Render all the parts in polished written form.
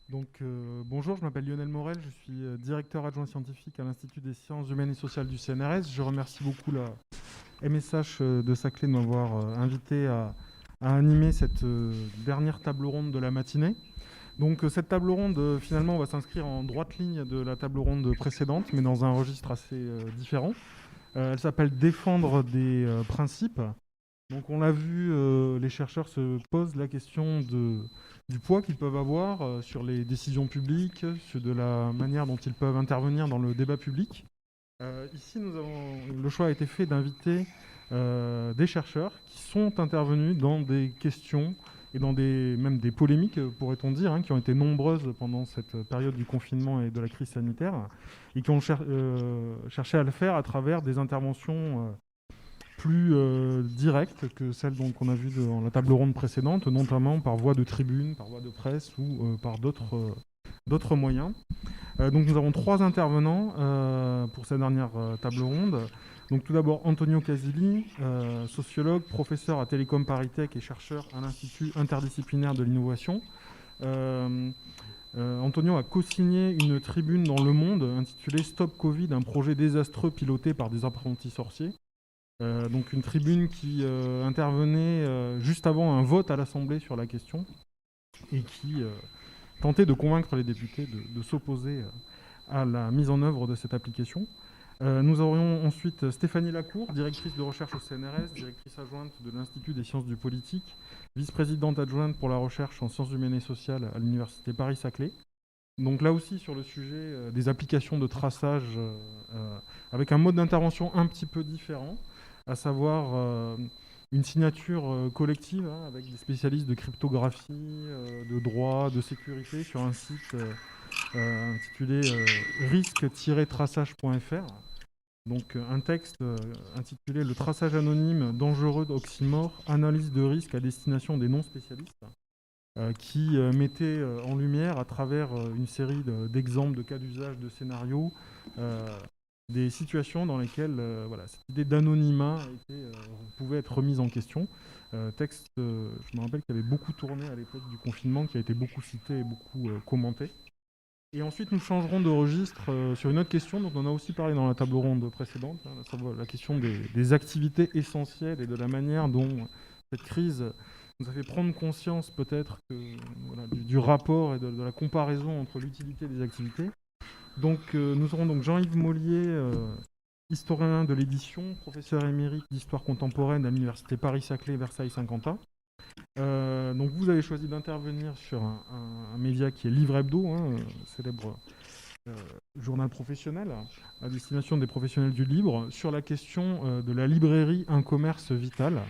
Bonjour, je m'appelle Lionel Morel, je suis directeur adjoint scientifique à l'Institut des sciences humaines et sociales du CNRS. Je remercie beaucoup la MSH de Saclay de m'avoir invité à animer cette dernière table ronde de la matinée. Cette table ronde, finalement, va s'inscrire en droite ligne de la table ronde précédente, mais dans un registre assez différent. Elle s'appelle Défendre des principes. Donc on l'a vu, les chercheurs se posent la question du poids qu'ils peuvent avoir sur les décisions publiques, sur de la manière dont ils peuvent intervenir dans le débat public. Ici, le choix a été fait d'inviter des chercheurs qui sont intervenus dans des questions et même des polémiques, pourrait-on dire, hein, qui ont été nombreuses pendant cette période du confinement et de la crise sanitaire, et qui ont cherché à le faire à travers des interventions plus directes que celles qu'on a vues dans la table ronde précédente, notamment par voie de tribune, par voie de presse ou par d'autres moyens. Donc nous avons trois intervenants pour cette dernière table ronde. Donc tout d'abord Antonio Casilli, sociologue, professeur à Télécom Paris-Tech et chercheur à l'Institut interdisciplinaire de l'innovation. Euh, Antonio a co-signé une tribune dans Le Monde intitulée Stop Covid, un projet désastreux piloté par des apprentis sorciers. Donc une tribune qui intervenait juste avant un vote à l'Assemblée sur la question et qui tentait de convaincre les députés de s'opposer à la mise en œuvre de cette application. Nous aurions ensuite Stéphanie Lacour, directrice de recherche au CNRS, directrice adjointe de l'Institut des sciences du politique, vice-présidente adjointe pour la recherche en sciences humaines et sociales à l'Université Paris-Saclay. Donc là aussi sur le sujet des applications de traçage avec un mode d'intervention un petit peu différent, à savoir une signature collective hein, avec des spécialistes de cryptographie, de droit, de sécurité sur un site intitulé risque-traçage.fr. Donc un texte intitulé Le traçage anonyme dangereux d'oxymore, analyse de risque à destination des non-spécialistes, qui mettait en lumière à travers une série d'exemples, de cas d'usage, de scénarios, euh, des situations dans lesquelles voilà, cette idée d'anonymat pouvait être remise en question. Texte, je me rappelle qu'il avait beaucoup tourné à l'époque du confinement, qui a été beaucoup cité et beaucoup commenté. Et ensuite, nous changerons de registre sur une autre question dont on a aussi parlé dans la table ronde précédente, hein, à savoir la question des activités essentielles et de la manière dont cette crise nous a fait prendre conscience peut-être voilà, du rapport et de la comparaison entre l'utilité des activités. Nous aurons donc Jean-Yves Mollier, historien de l'édition, professeur émérite d'histoire contemporaine à l'université Paris-Saclay, Versailles-Saint-Quentin. Donc vous avez choisi d'intervenir sur un média qui est Livre Hebdo, hein, célèbre euh, journal professionnel à destination des professionnels du livre, sur la question de la librairie, un commerce vital,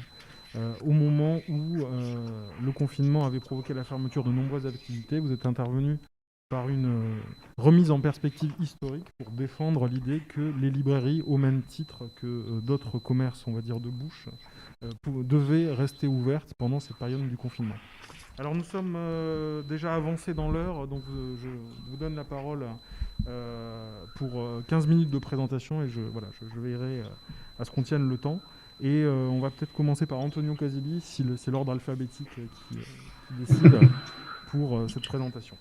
au moment où le confinement avait provoqué la fermeture de nombreuses activités. Vous êtes intervenu par une remise en perspective historique pour défendre l'idée que les librairies, au même titre que d'autres commerces, on va dire de bouche, devaient rester ouvertes pendant cette période du confinement. Alors nous sommes déjà avancés dans l'heure, donc je vous donne la parole pour 15 minutes de présentation et je veillerai à ce qu'on tienne le temps. Et on va peut-être commencer par Antonio Casilli, si c'est l'ordre alphabétique qui décide pour cette présentation.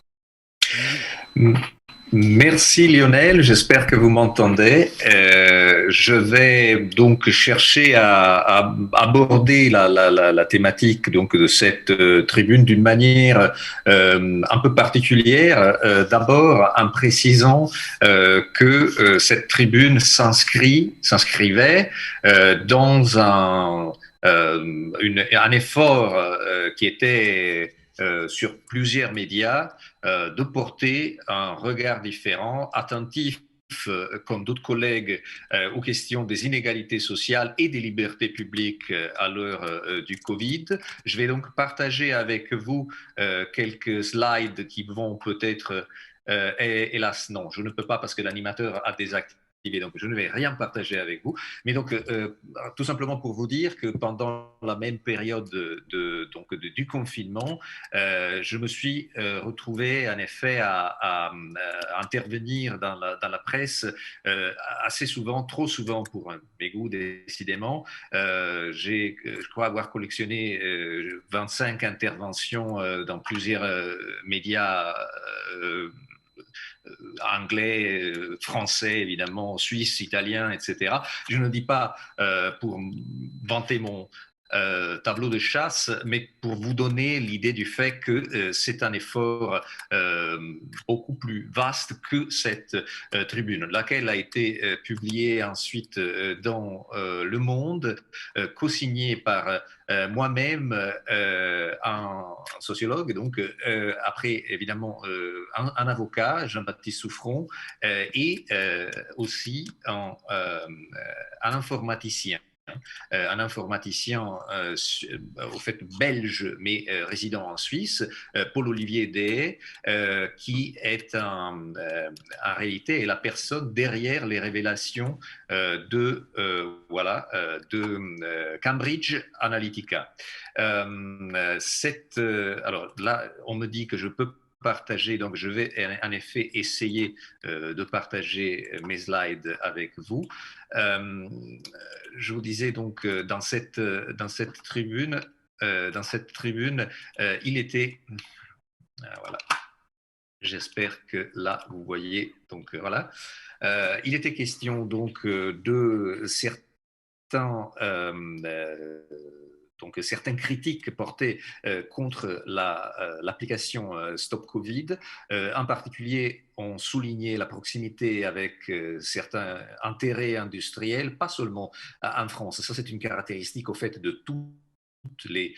Merci Lionel, j'espère que vous m'entendez. Je vais donc chercher à aborder la thématique donc de cette tribune d'une manière un peu particulière. D'abord en précisant que cette tribune s'inscrivait dans un effort qui était sur plusieurs médias de porter un regard différent, attentif comme d'autres collègues, aux questions des inégalités sociales et des libertés publiques à l'heure du Covid. Je vais donc partager avec vous quelques slides qui vont peut-être, hélas non, je ne peux pas parce que l'animateur a désactivé donc je ne vais rien partager avec vous. Mais donc, tout simplement pour vous dire que pendant la même période du confinement, je me suis retrouvé en effet à intervenir dans la presse assez souvent, trop souvent pour mes goûts décidément. Je crois avoir collectionné 25 interventions dans plusieurs médias anglais, français, évidemment, suisse, italien, etc. Je ne dis pas pour vanter mon tableau de chasse, mais pour vous donner l'idée du fait que c'est un effort beaucoup plus vaste que cette tribune, laquelle a été publiée ensuite dans Le Monde, co-signée par moi-même, un sociologue, donc après évidemment un avocat, Jean-Baptiste Souffron, et aussi un informaticien. Un informaticien au fait belge mais résident en Suisse, Paul-Olivier Dehaye, qui est en réalité est la personne derrière les révélations de Cambridge Analytica. Alors là, on me dit que je peux partager, donc je vais en effet essayer de partager mes slides avec vous. Je vous disais donc dans cette tribune, il était voilà. J'espère que là vous voyez. Donc voilà, il était question donc de certains certaines critiques portées contre l'application Stop Covid. En particulier, on soulignait la proximité avec certains intérêts industriels, pas seulement en France. Ça, c'est une caractéristique au fait de toutes les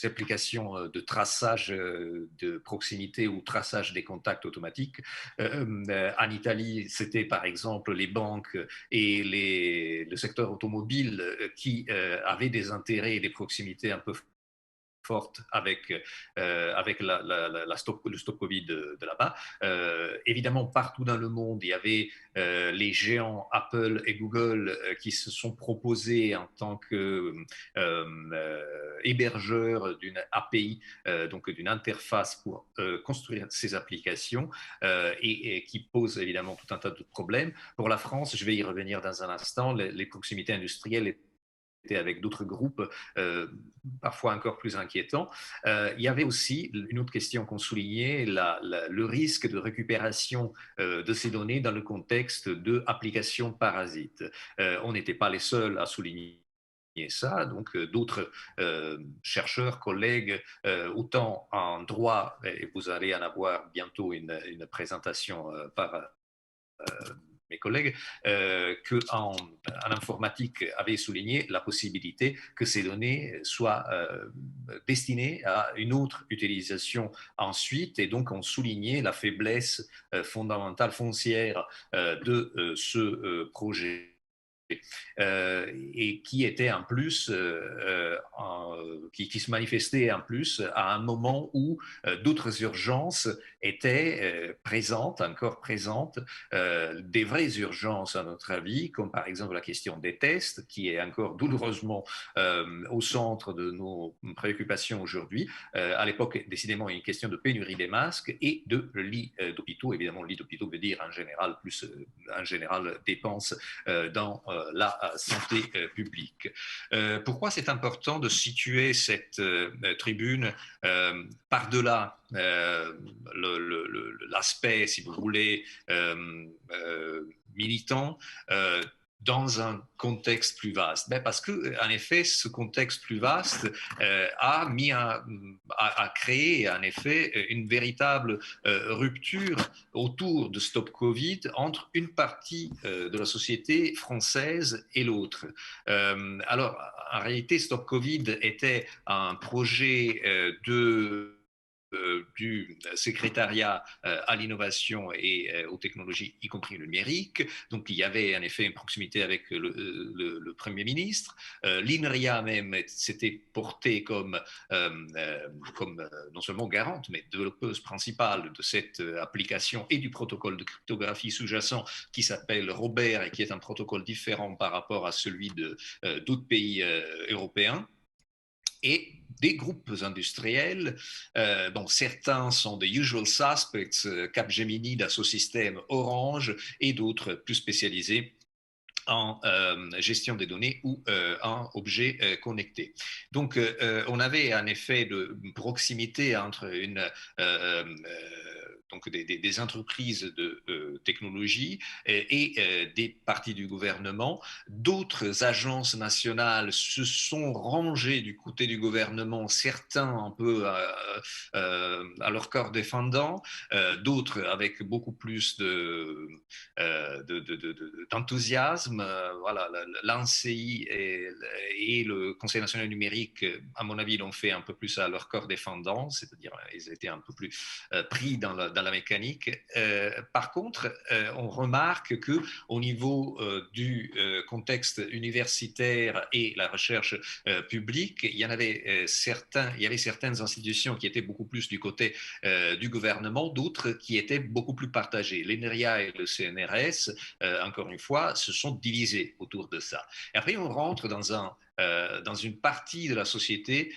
applications de traçage de proximité ou traçage des contacts automatiques. En Italie, c'était par exemple les banques et le secteur automobile qui avaient des intérêts et des proximités un peu forte avec le stop Covid de là-bas. Évidemment, partout dans le monde, il y avait les géants Apple et Google qui se sont proposés en tant qu'hébergeurs d'une API, donc d'une interface pour construire ces applications et qui posent évidemment tout un tas de problèmes. Pour la France, je vais y revenir dans un instant, les proximités industrielles avec d'autres groupes, parfois encore plus inquiétants. Il y avait aussi une autre question qu'on soulignait, le risque de récupération de ces données dans le contexte d'applications parasites. On n'était pas les seuls à souligner ça, donc d'autres chercheurs, collègues, autant en droit, et vous allez en avoir bientôt une présentation par mes collègues, qu'en informatique avaient souligné la possibilité que ces données soient destinées à une autre utilisation ensuite, et donc on soulignait la faiblesse fondamentale foncière de ce projet. Et qui était en plus, qui se manifestait en plus à un moment où d'autres urgences étaient présentes, encore présentes, des vraies urgences à notre avis, comme par exemple la question des tests, qui est encore douloureusement au centre de nos préoccupations aujourd'hui. À l'époque, décidément, une question de pénurie des masques et de lits d'hôpitaux. Évidemment, lits d'hôpitaux veut dire en général plus en général dépenses dans la santé publique. Pourquoi c'est important de situer cette tribune par-delà l'aspect, si vous voulez, militant, dans un contexte plus vaste? Parce que, en effet, ce contexte plus vaste a créé, en effet, une véritable rupture autour de Stop Covid entre une partie de la société française et l'autre. Alors, en réalité, Stop Covid était un projet du secrétariat à l'innovation et aux technologies, y compris le numérique. Donc, il y avait en effet une proximité avec le Premier ministre. L'INRIA même s'était portée comme non seulement garante, mais développeuse principale de cette application et du protocole de cryptographie sous-jacent qui s'appelle Robert et qui est un protocole différent par rapport à celui d'autres pays européens. Et des groupes industriels, dont certains sont des usual suspects, Capgemini, Dassault Systèmes, Orange, et d'autres plus spécialisés en gestion des données ou en objets connectés. Donc, on avait en effet de proximité entre donc des entreprises de technologie et des parties du gouvernement. D'autres agences nationales se sont rangées du côté du gouvernement, certains un peu à leur corps défendant, d'autres avec beaucoup plus d'enthousiasme. Voilà, l'ANCI et le Conseil national numérique, à mon avis, l'ont fait un peu plus à leur corps défendant, c'est-à-dire ils étaient un peu plus pris dans la mécanique. Par contre, on remarque qu'au niveau du contexte universitaire et la recherche publique, il y avait certaines institutions qui étaient beaucoup plus du côté du gouvernement, d'autres qui étaient beaucoup plus partagées. L'INRIA et le CNRS, encore une fois, se sont divisés autour de ça. Et après, on rentre dans une partie de la société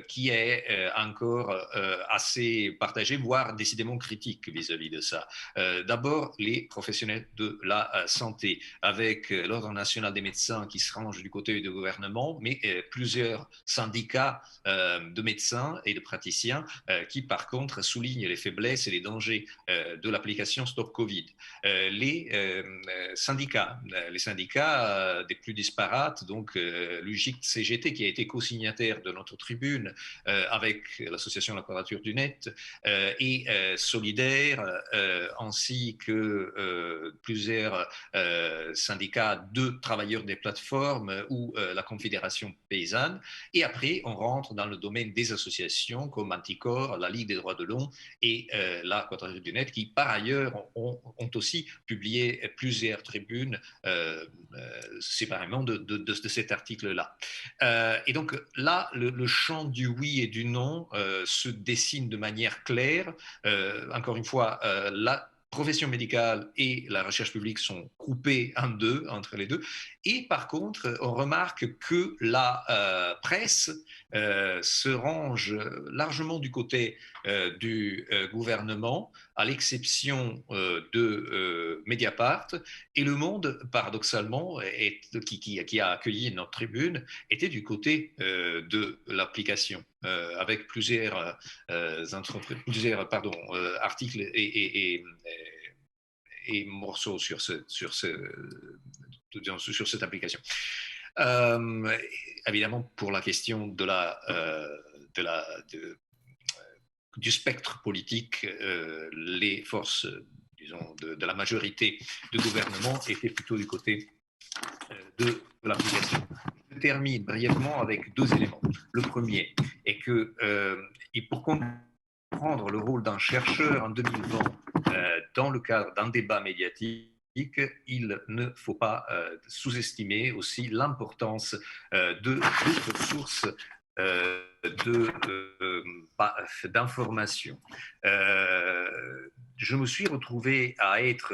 qui est encore assez partagée, voire décidément critique vis-à-vis de ça. D'abord, les professionnels de la santé, avec l'Ordre national des médecins qui se range du côté du gouvernement, mais plusieurs syndicats de médecins et de praticiens qui, par contre, soulignent les faiblesses et les dangers de l'application Stop Covid. Les syndicats des plus disparates, donc l'UJIC-CGT qui a été co-signataire de notre tribune avec l'association La Quadrature du Net et Solidaire, ainsi que plusieurs syndicats de travailleurs des plateformes ou la Confédération paysanne. Et après, on rentre dans le domaine des associations comme Anticor, la Ligue des droits de l'homme et la Quadrature du Net, qui par ailleurs ont aussi publié plusieurs tribunes séparément de cet article-là. Et donc là, le champ du oui et du non se dessine de manière claire. Encore une fois, la profession médicale et la recherche publique sont coupées en deux, entre les deux. Et par contre, on remarque que la presse se range largement du côté du gouvernement, à l'exception de Mediapart. Et Le Monde, paradoxalement, qui a accueilli notre tribune, était du côté de l'application, avec plusieurs articles et morceaux sur cette application. Évidemment, pour la question du spectre politique, les forces, disons, de la majorité du gouvernement étaient plutôt du côté de l'application. Je termine brièvement avec deux éléments. Le premier est que, pour comprendre le rôle d'un chercheur en 2020 dans le cadre d'un débat médiatique, il ne faut pas sous-estimer aussi l'importance d'autres sources d'informations. Je me suis retrouvé à être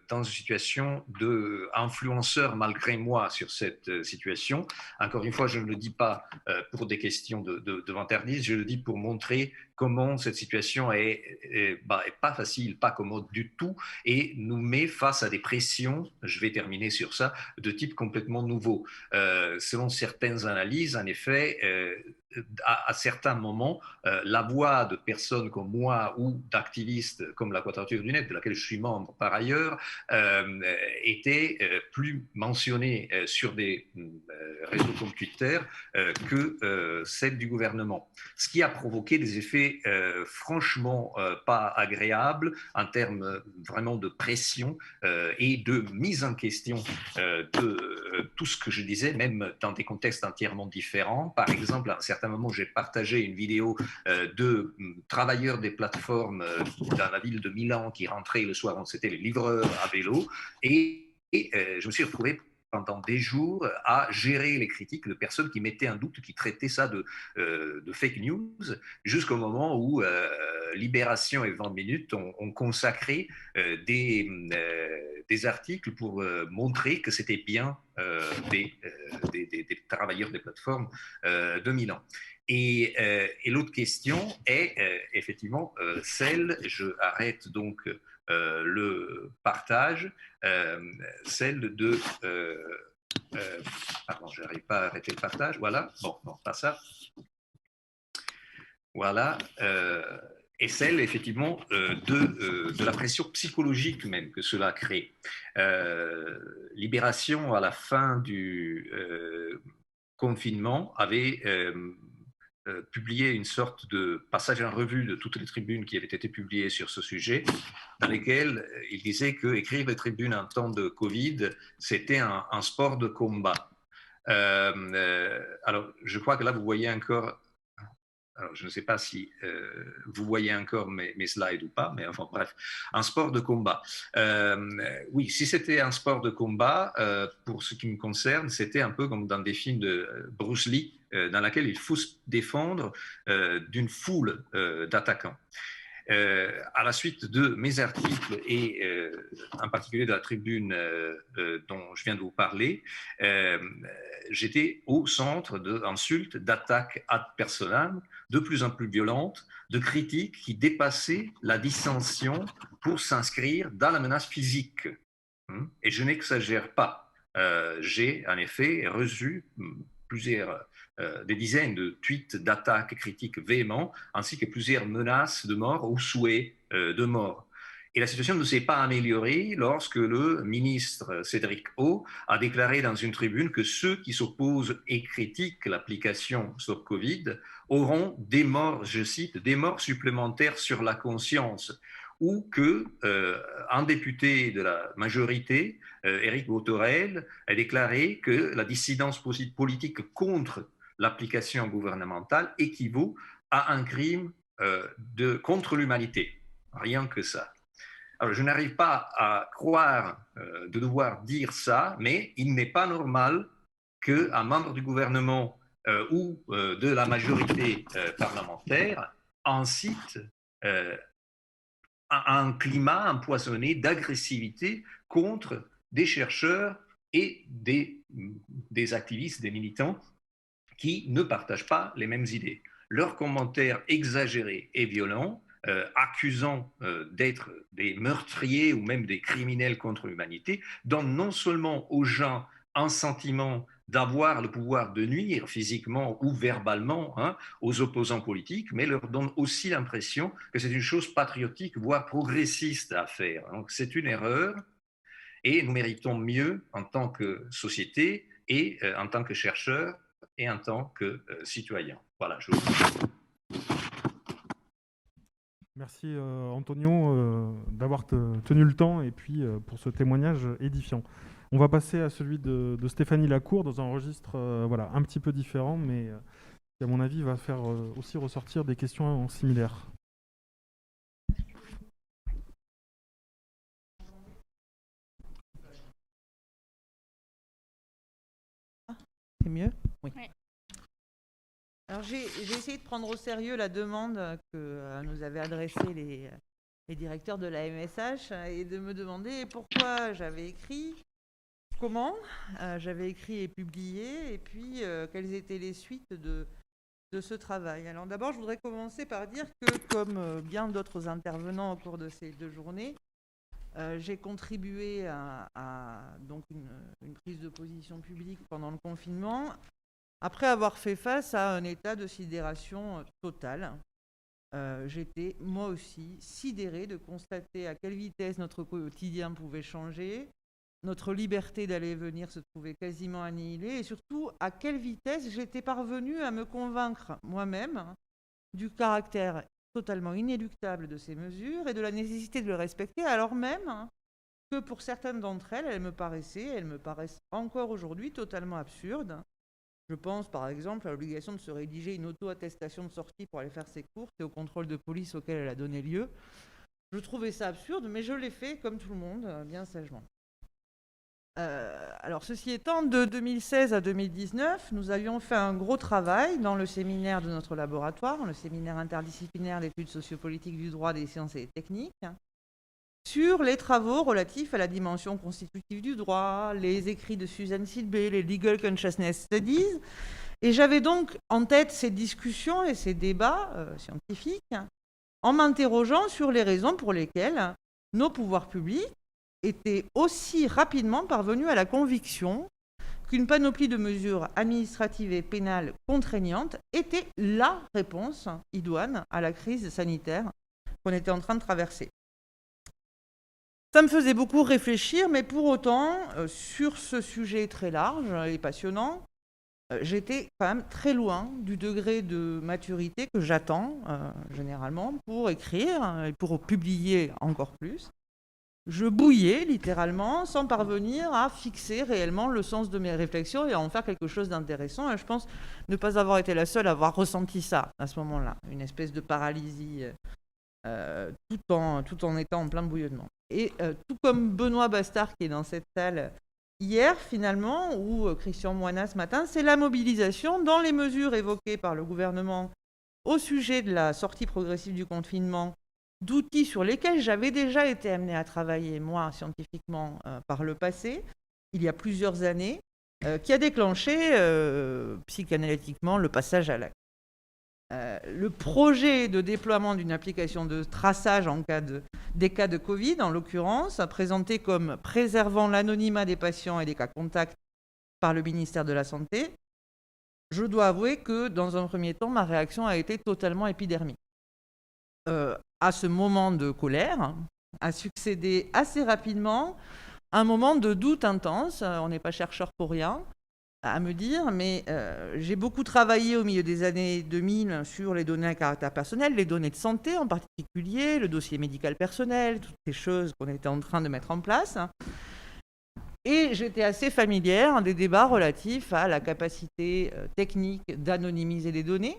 dans une situation d'influenceur malgré moi sur cette situation. Encore une fois, je ne le dis pas pour des questions de vantardise, je le dis pour montrer comment cette situation est pas facile, pas commode du tout, et nous met face à des pressions, je vais terminer sur ça, de type complètement nouveau. Selon certaines analyses, en effet, à certains moments, la voix de personnes comme moi ou d'activistes comme la Quadrature du Net, de laquelle je suis membre par ailleurs, était plus mentionnée sur des réseaux comme Twitter que celle du gouvernement. Ce qui a provoqué des effets franchement pas agréables en termes vraiment de pression et de mise en question de tout ce que je disais, même dans des contextes entièrement différents. Par exemple, à un certain moment, j'ai partagé une vidéo de travailleurs des plateformes dans la ville de Milan qui rentraient le soir, c'était les livreurs à vélo, et je me suis retrouvé pendant des jours à gérer les critiques de personnes qui mettaient un doute, qui traitaient ça de fake news, jusqu'au moment où Libération et 20 minutes ont consacré des articles pour montrer que c'était bien des travailleurs des plateformes de Milan. Et l'autre question est effectivement celle, je arrête donc le partage, celle de... pardon, je n'arrive pas à arrêter le partage, voilà, bon, non, pas ça. Voilà, et celle effectivement de la pression psychologique même que cela crée. Libération, à la fin du confinement, avait publié une sorte de passage en revue de toutes les tribunes qui avaient été publiées sur ce sujet, dans lesquelles il disait qu'écrire les tribunes en temps de Covid, c'était un sport de combat. Alors, je crois que là, vous voyez encore... Alors, je ne sais pas si vous voyez encore mes slides ou pas, mais enfin bref, un sport de combat. Oui, si c'était un sport de combat, pour ce qui me concerne, c'était un peu comme dans des films de Bruce Lee, dans laquelle il faut se défendre d'une foule d'attaquants. À la suite de mes articles et en particulier de la tribune dont je viens de vous parler, j'étais au centre d'insultes, d'attaques ad personam, de plus en plus violentes, de critiques qui dépassaient la dissension pour s'inscrire dans la menace physique. Et je n'exagère pas. J'ai en effet reçu des dizaines de tweets d'attaques critiques véhéments, ainsi que plusieurs menaces de mort ou souhaits de mort. Et la situation ne s'est pas améliorée lorsque le ministre Cédric O a déclaré dans une tribune que ceux qui s'opposent et critiquent l'application Stop Covid auront des morts, je cite, des morts supplémentaires sur la conscience, ou qu'un député de la majorité, Éric Bothorel, a déclaré que la dissidence politique contre l'application gouvernementale équivaut à un crime contre l'humanité. Rien que ça. Alors, je n'arrive pas à croire de devoir dire ça, mais il n'est pas normal qu'un membre du gouvernement ou de la majorité parlementaire incite un climat empoisonné d'agressivité contre des chercheurs et des activistes, des militants qui ne partagent pas les mêmes idées. Leurs commentaires exagérés et violents, accusant d'être des meurtriers ou même des criminels contre l'humanité, donnent non seulement aux gens un sentiment d'avoir le pouvoir de nuire physiquement ou verbalement aux opposants politiques, mais leur donne aussi l'impression que c'est une chose patriotique, voire progressiste à faire. Donc c'est une erreur et nous méritons mieux en tant que société et en tant que chercheurs et en tant que citoyens. Voilà, je vous remercie. Merci Antonio d'avoir tenu le temps et puis pour ce témoignage édifiant. On va passer à celui de Stéphanie Lacour dans un registre voilà, un petit peu différent, mais qui, à mon avis, va faire aussi ressortir des questions similaires. C'est mieux ? Oui. Alors j'ai essayé de prendre au sérieux la demande que nous avaient adressée les directeurs de la MSH et de me demander pourquoi j'avais écrit, comment j'avais écrit et publié, et puis quelles étaient les suites de ce travail. Alors d'abord, je voudrais commencer par dire que, comme bien d'autres intervenants au cours de ces 2 journées, j'ai contribué à donc une prise de position publique pendant le confinement, après avoir fait face à un état de sidération totale. J'étais moi aussi sidérée de constater à quelle vitesse notre quotidien pouvait changer, notre liberté d'aller et venir se trouvait quasiment annihilée, et surtout à quelle vitesse j'étais parvenue à me convaincre moi-même du caractère totalement inéluctable de ces mesures et de la nécessité de les respecter, alors même que pour certaines d'entre elles, elles me paraissent encore aujourd'hui totalement absurdes. Je pense par exemple à l'obligation de se rédiger une auto-attestation de sortie pour aller faire ses courses et au contrôle de police auquel elle a donné lieu. Je trouvais ça absurde, mais je l'ai fait comme tout le monde, bien sagement. Alors, ceci étant, de 2016 à 2019, nous avions fait un gros travail dans le séminaire de notre laboratoire, le séminaire interdisciplinaire d'études sociopolitiques du droit, des sciences et des techniques, sur les travaux relatifs à la dimension constitutive du droit, les écrits de Susan Silbey, les Legal Consciousness Studies. Et j'avais donc en tête ces discussions et ces débats scientifiques en m'interrogeant sur les raisons pour lesquelles nos pouvoirs publics étaient aussi rapidement parvenus à la conviction qu'une panoplie de mesures administratives et pénales contraignantes était la réponse idoine à la crise sanitaire qu'on était en train de traverser. Ça me faisait beaucoup réfléchir, mais pour autant, sur ce sujet très large et passionnant, j'étais quand même très loin du degré de maturité que j'attends généralement pour écrire et pour publier encore plus. Je bouillais littéralement sans parvenir à fixer réellement le sens de mes réflexions et à en faire quelque chose d'intéressant. Et je pense ne pas avoir été la seule à avoir ressenti ça à ce moment-là, une espèce de paralysie tout en étant en plein bouillonnement. Et tout comme Benoît Bastard qui est dans cette salle hier finalement, ou Christian Moina ce matin, c'est la mobilisation dans les mesures évoquées par le gouvernement au sujet de la sortie progressive du confinement, d'outils sur lesquels j'avais déjà été amenée à travailler, moi, scientifiquement, par le passé, il y a plusieurs années, qui a déclenché psychanalytiquement le passage à l'acte. Le projet de déploiement d'une application de traçage des cas de Covid, en l'occurrence, présenté comme préservant l'anonymat des patients et des cas contacts par le ministère de la Santé, je dois avouer que, dans un premier temps, ma réaction a été totalement épidermique. À ce moment de colère a succédé assez rapidement un moment de doute intense, on n'est pas chercheur pour rien, à me dire, mais j'ai beaucoup travaillé au milieu des années 2000 sur les données à caractère personnel, les données de santé en particulier, le dossier médical personnel, toutes ces choses qu'on était en train de mettre en place. Et j'étais assez familière des débats relatifs à la capacité technique d'anonymiser les données,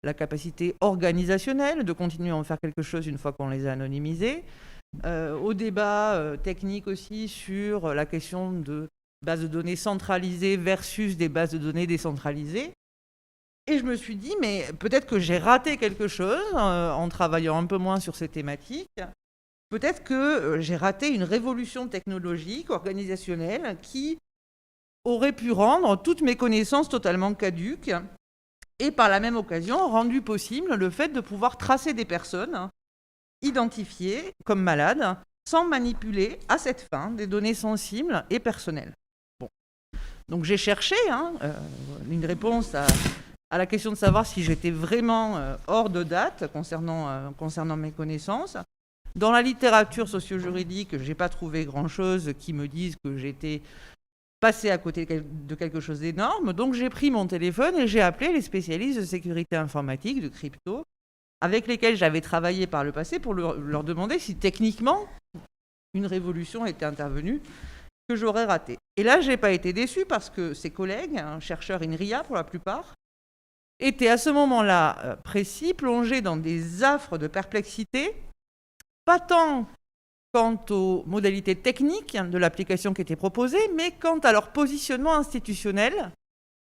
la capacité organisationnelle de continuer à en faire quelque chose une fois qu'on les a anonymisés, au débat technique aussi sur la question de bases de données centralisées versus des bases de données décentralisées. Et je me suis dit, mais peut-être que j'ai raté quelque chose en travaillant un peu moins sur ces thématiques. Peut-être que j'ai raté une révolution technologique, organisationnelle, qui aurait pu rendre toutes mes connaissances totalement caduques et par la même occasion rendu possible le fait de pouvoir tracer des personnes identifiées comme malades sans manipuler à cette fin des données sensibles et personnelles. Bon. Donc j'ai cherché une réponse à la question de savoir si j'étais vraiment hors de date concernant mes connaissances. Dans la littérature socio-juridique, je n'ai pas trouvé grand-chose qui me dise que j'étais passé à côté de quelque chose d'énorme. Donc j'ai pris mon téléphone et j'ai appelé les spécialistes de sécurité informatique, de crypto, avec lesquels j'avais travaillé par le passé pour leur demander si techniquement une révolution était intervenue que j'aurais ratée. Et là, je n'ai pas été déçue parce que ces collègues, chercheurs INRIA pour la plupart, étaient à ce moment-là précis, plongés dans des affres de perplexité, pas tant quant aux modalités techniques de l'application qui était proposée, mais quant à leur positionnement institutionnel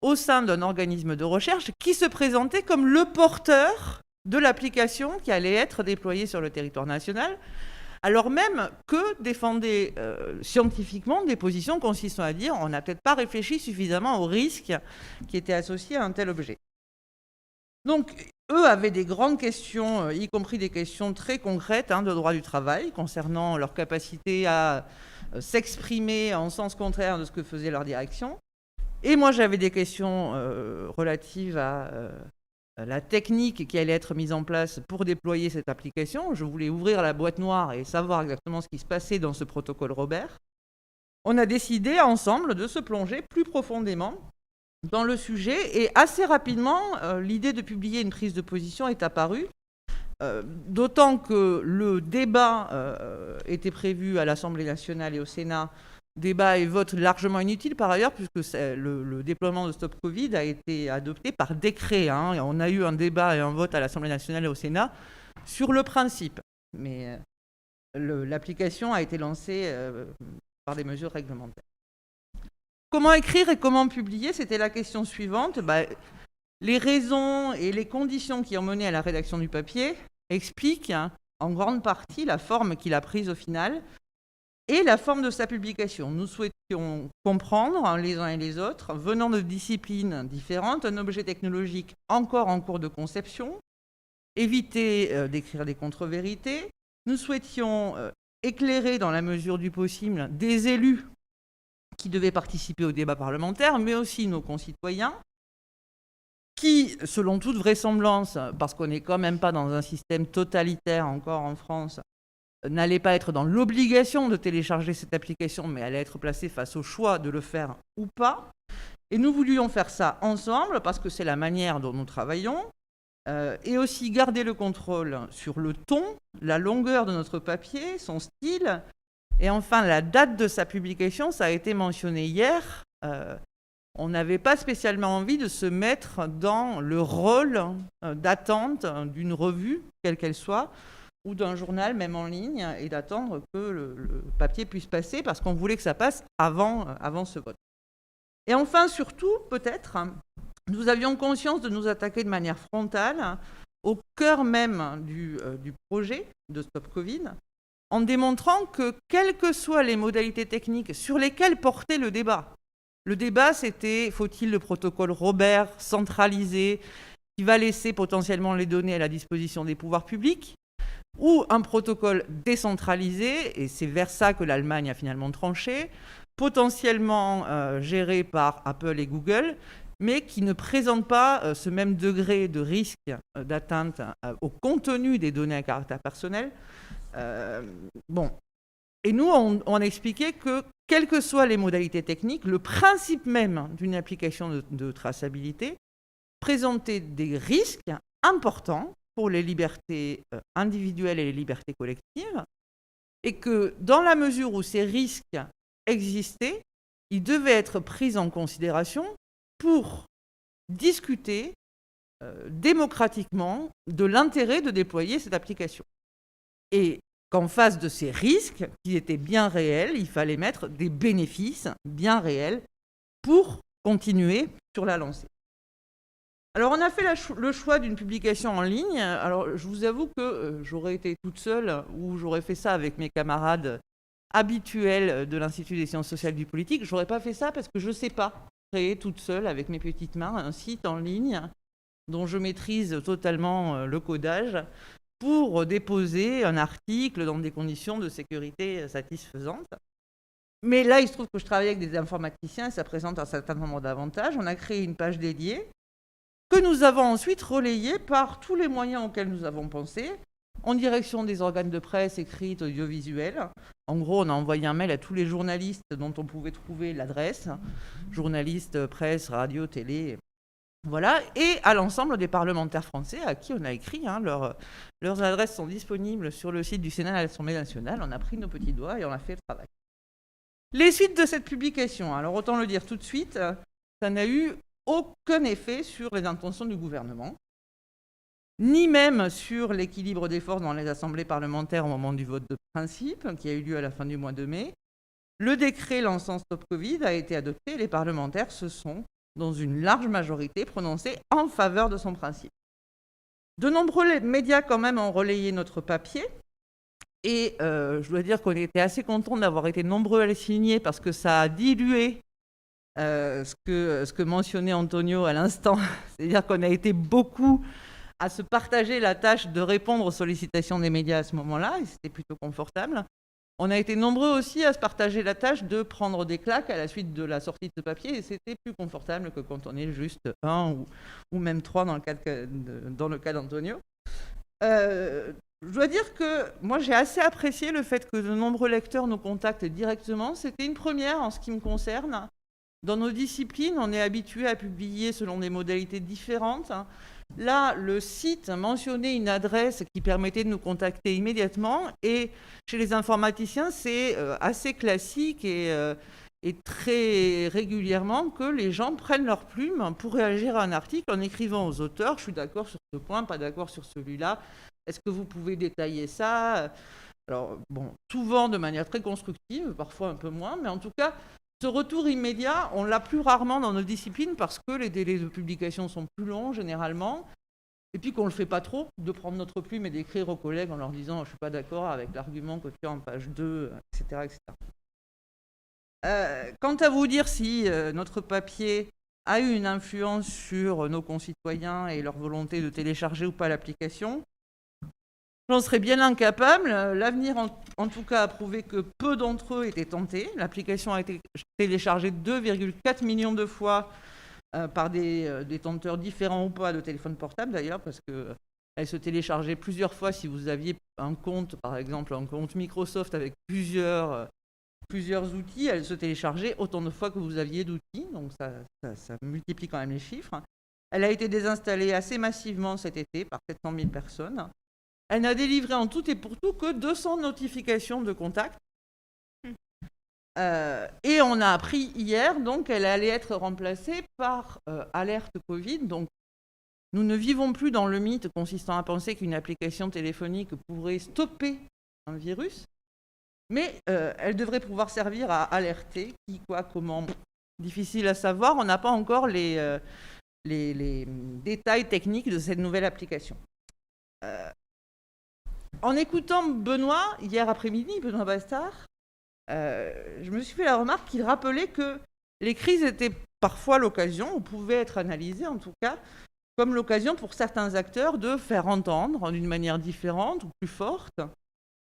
au sein d'un organisme de recherche qui se présentait comme le porteur de l'application qui allait être déployée sur le territoire national, alors même que défendaient scientifiquement des positions consistant à dire on n'a peut-être pas réfléchi suffisamment aux risques qui étaient associés à un tel objet. Donc, eux avaient des grandes questions, y compris des questions très concrètes de droit du travail, concernant leur capacité à s'exprimer en sens contraire de ce que faisait leur direction. Et moi, j'avais des questions relatives à la technique qui allait être mise en place pour déployer cette application. Je voulais ouvrir la boîte noire et savoir exactement ce qui se passait dans ce protocole Robert. On a décidé ensemble de se plonger plus profondément dans le sujet, et assez rapidement, l'idée de publier une prise de position est apparue, d'autant que le débat était prévu à l'Assemblée nationale et au Sénat Débat et vote largement inutiles par ailleurs, puisque le déploiement de Stop Covid a été adopté par décret. Hein. On a eu un débat et un vote à l'Assemblée nationale et au Sénat sur le principe. Mais l'application a été lancée par des mesures réglementaires. Comment écrire et comment publier? C'était la question suivante. Les raisons et les conditions qui ont mené à la rédaction du papier expliquent en grande partie la forme qu'il a prise au final et la forme de sa publication. Nous souhaitions comprendre, les uns et les autres, venant de disciplines différentes, un objet technologique encore en cours de conception, éviter d'écrire des contre-vérités. Nous souhaitions éclairer, dans la mesure du possible, des élus qui devaient participer au débat parlementaire, mais aussi nos concitoyens, qui, selon toute vraisemblance, parce qu'on n'est quand même pas dans un système totalitaire encore en France, n'allait pas être dans l'obligation de télécharger cette application, mais allait être placé face au choix de le faire ou pas. Et nous voulions faire ça ensemble, parce que c'est la manière dont nous travaillons, et aussi garder le contrôle sur le ton, la longueur de notre papier, son style, et enfin la date de sa publication. Ça a été mentionné hier. On n'avait pas spécialement envie de se mettre dans le rôle d'attente d'une revue, quelle qu'elle soit, ou d'un journal, même en ligne, et d'attendre que le papier puisse passer, parce qu'on voulait que ça passe avant ce vote. Et enfin, surtout, peut-être, nous avions conscience de nous attaquer de manière frontale au cœur même du projet de Stop Covid, en démontrant que, quelles que soient les modalités techniques sur lesquelles portait le débat, c'était, faut-il le protocole Robert centralisé, qui va laisser potentiellement les données à la disposition des pouvoirs publics, ou un protocole décentralisé, et c'est vers ça que l'Allemagne a finalement tranché, potentiellement géré par Apple et Google, mais qui ne présente pas ce même degré de risque d'atteinte au contenu des données à caractère personnel. Et nous, on expliquait que, quelles que soient les modalités techniques, le principe même d'une application de traçabilité présentait des risques importants pour les libertés individuelles et les libertés collectives, et que dans la mesure où ces risques existaient, ils devaient être pris en considération pour discuter démocratiquement de l'intérêt de déployer cette application. Et qu'en face de ces risques, qui étaient bien réels, il fallait mettre des bénéfices bien réels pour continuer sur la lancée. Alors, on a fait le choix d'une publication en ligne. Alors, je vous avoue que j'aurais été toute seule ou j'aurais fait ça avec mes camarades habituels de l'Institut des sciences sociales du politique. Je n'aurais pas fait ça parce que je ne sais pas créer toute seule avec mes petites mains un site en ligne dont je maîtrise totalement le codage pour déposer un article dans des conditions de sécurité satisfaisantes. Mais là, il se trouve que je travaille avec des informaticiens et ça présente un certain nombre d'avantages. On a créé une page dédiée que nous avons ensuite relayée par tous les moyens auxquels nous avons pensé, en direction des organes de presse écrite, audiovisuelle. En gros, on a envoyé un mail à tous les journalistes dont on pouvait trouver l'adresse, journalistes, presse, radio, télé, voilà, et à l'ensemble des parlementaires français à qui on a écrit. Leurs adresses sont disponibles sur le site du Sénat à l'Assemblée nationale. On a pris nos petits doigts et on a fait le travail. Les suites de cette publication, alors autant le dire tout de suite, ça n'a eu aucun effet sur les intentions du gouvernement, ni même sur l'équilibre des forces dans les assemblées parlementaires au moment du vote de principe, qui a eu lieu à la fin du mois de mai. Le décret lançant Stop Covid a été adopté et les parlementaires se sont, dans une large majorité, prononcés en faveur de son principe. De nombreux médias, quand même, ont relayé notre papier. Et je dois dire qu'on était assez contents d'avoir été nombreux à les signer parce que ça a dilué ce que mentionnait Antonio à l'instant. C'est-à-dire qu'on a été beaucoup à se partager la tâche de répondre aux sollicitations des médias à ce moment-là, et c'était plutôt confortable. On a été nombreux aussi à se partager la tâche de prendre des claques à la suite de la sortie de ce papier, et c'était plus confortable que quand on est juste un ou même trois dans le cas d'Antonio. Je dois dire que moi j'ai assez apprécié le fait que de nombreux lecteurs nous contactent directement. C'était une première en ce qui me concerne. Dans nos disciplines, on est habitué à publier selon des modalités différentes. Là, le site mentionnait une adresse qui permettait de nous contacter immédiatement. Et chez les informaticiens, c'est assez classique et très régulièrement que les gens prennent leur plume pour réagir à un article en écrivant aux auteurs « Je suis d'accord sur ce point, pas d'accord sur celui-là. Est-ce que vous pouvez détailler ça ?» Alors, bon, souvent de manière très constructive, parfois un peu moins, mais en tout cas, ce retour immédiat, on l'a plus rarement dans nos disciplines parce que les délais de publication sont plus longs généralement, et puis qu'on ne le fait pas trop, de prendre notre plume et d'écrire aux collègues en leur disant « je ne suis pas d'accord avec l'argument que tu as en page 2 », etc. etc. Quant à vous dire si notre papier a eu une influence sur nos concitoyens et leur volonté de télécharger ou pas l'application, j'en serais bien incapable. L'avenir, en tout cas, a prouvé que peu d'entre eux étaient tentés. L'application a été téléchargée 2,4 millions de fois par des détenteurs différents ou pas de téléphone portable, d'ailleurs, parce qu'elle se téléchargeait plusieurs fois si vous aviez un compte, par exemple, un compte Microsoft avec plusieurs outils. Elle se téléchargeait autant de fois que vous aviez d'outils, donc ça multiplie quand même les chiffres. Elle a été désinstallée assez massivement cet été par 700 000 personnes. Elle n'a délivré en tout et pour tout que 200 notifications de contact. Et on a appris hier donc qu'elle allait être remplacée par Alerte Covid. Donc, nous ne vivons plus dans le mythe consistant à penser qu'une application téléphonique pourrait stopper un virus, mais elle devrait pouvoir servir à alerter qui, quoi, comment. Difficile à savoir, on n'a pas encore les détails techniques de cette nouvelle application. En écoutant Benoît, hier après-midi, Benoît Bastard, je me suis fait la remarque qu'il rappelait que les crises étaient parfois l'occasion, ou pouvaient être analysées en tout cas, comme l'occasion pour certains acteurs de faire entendre d'une manière différente ou plus forte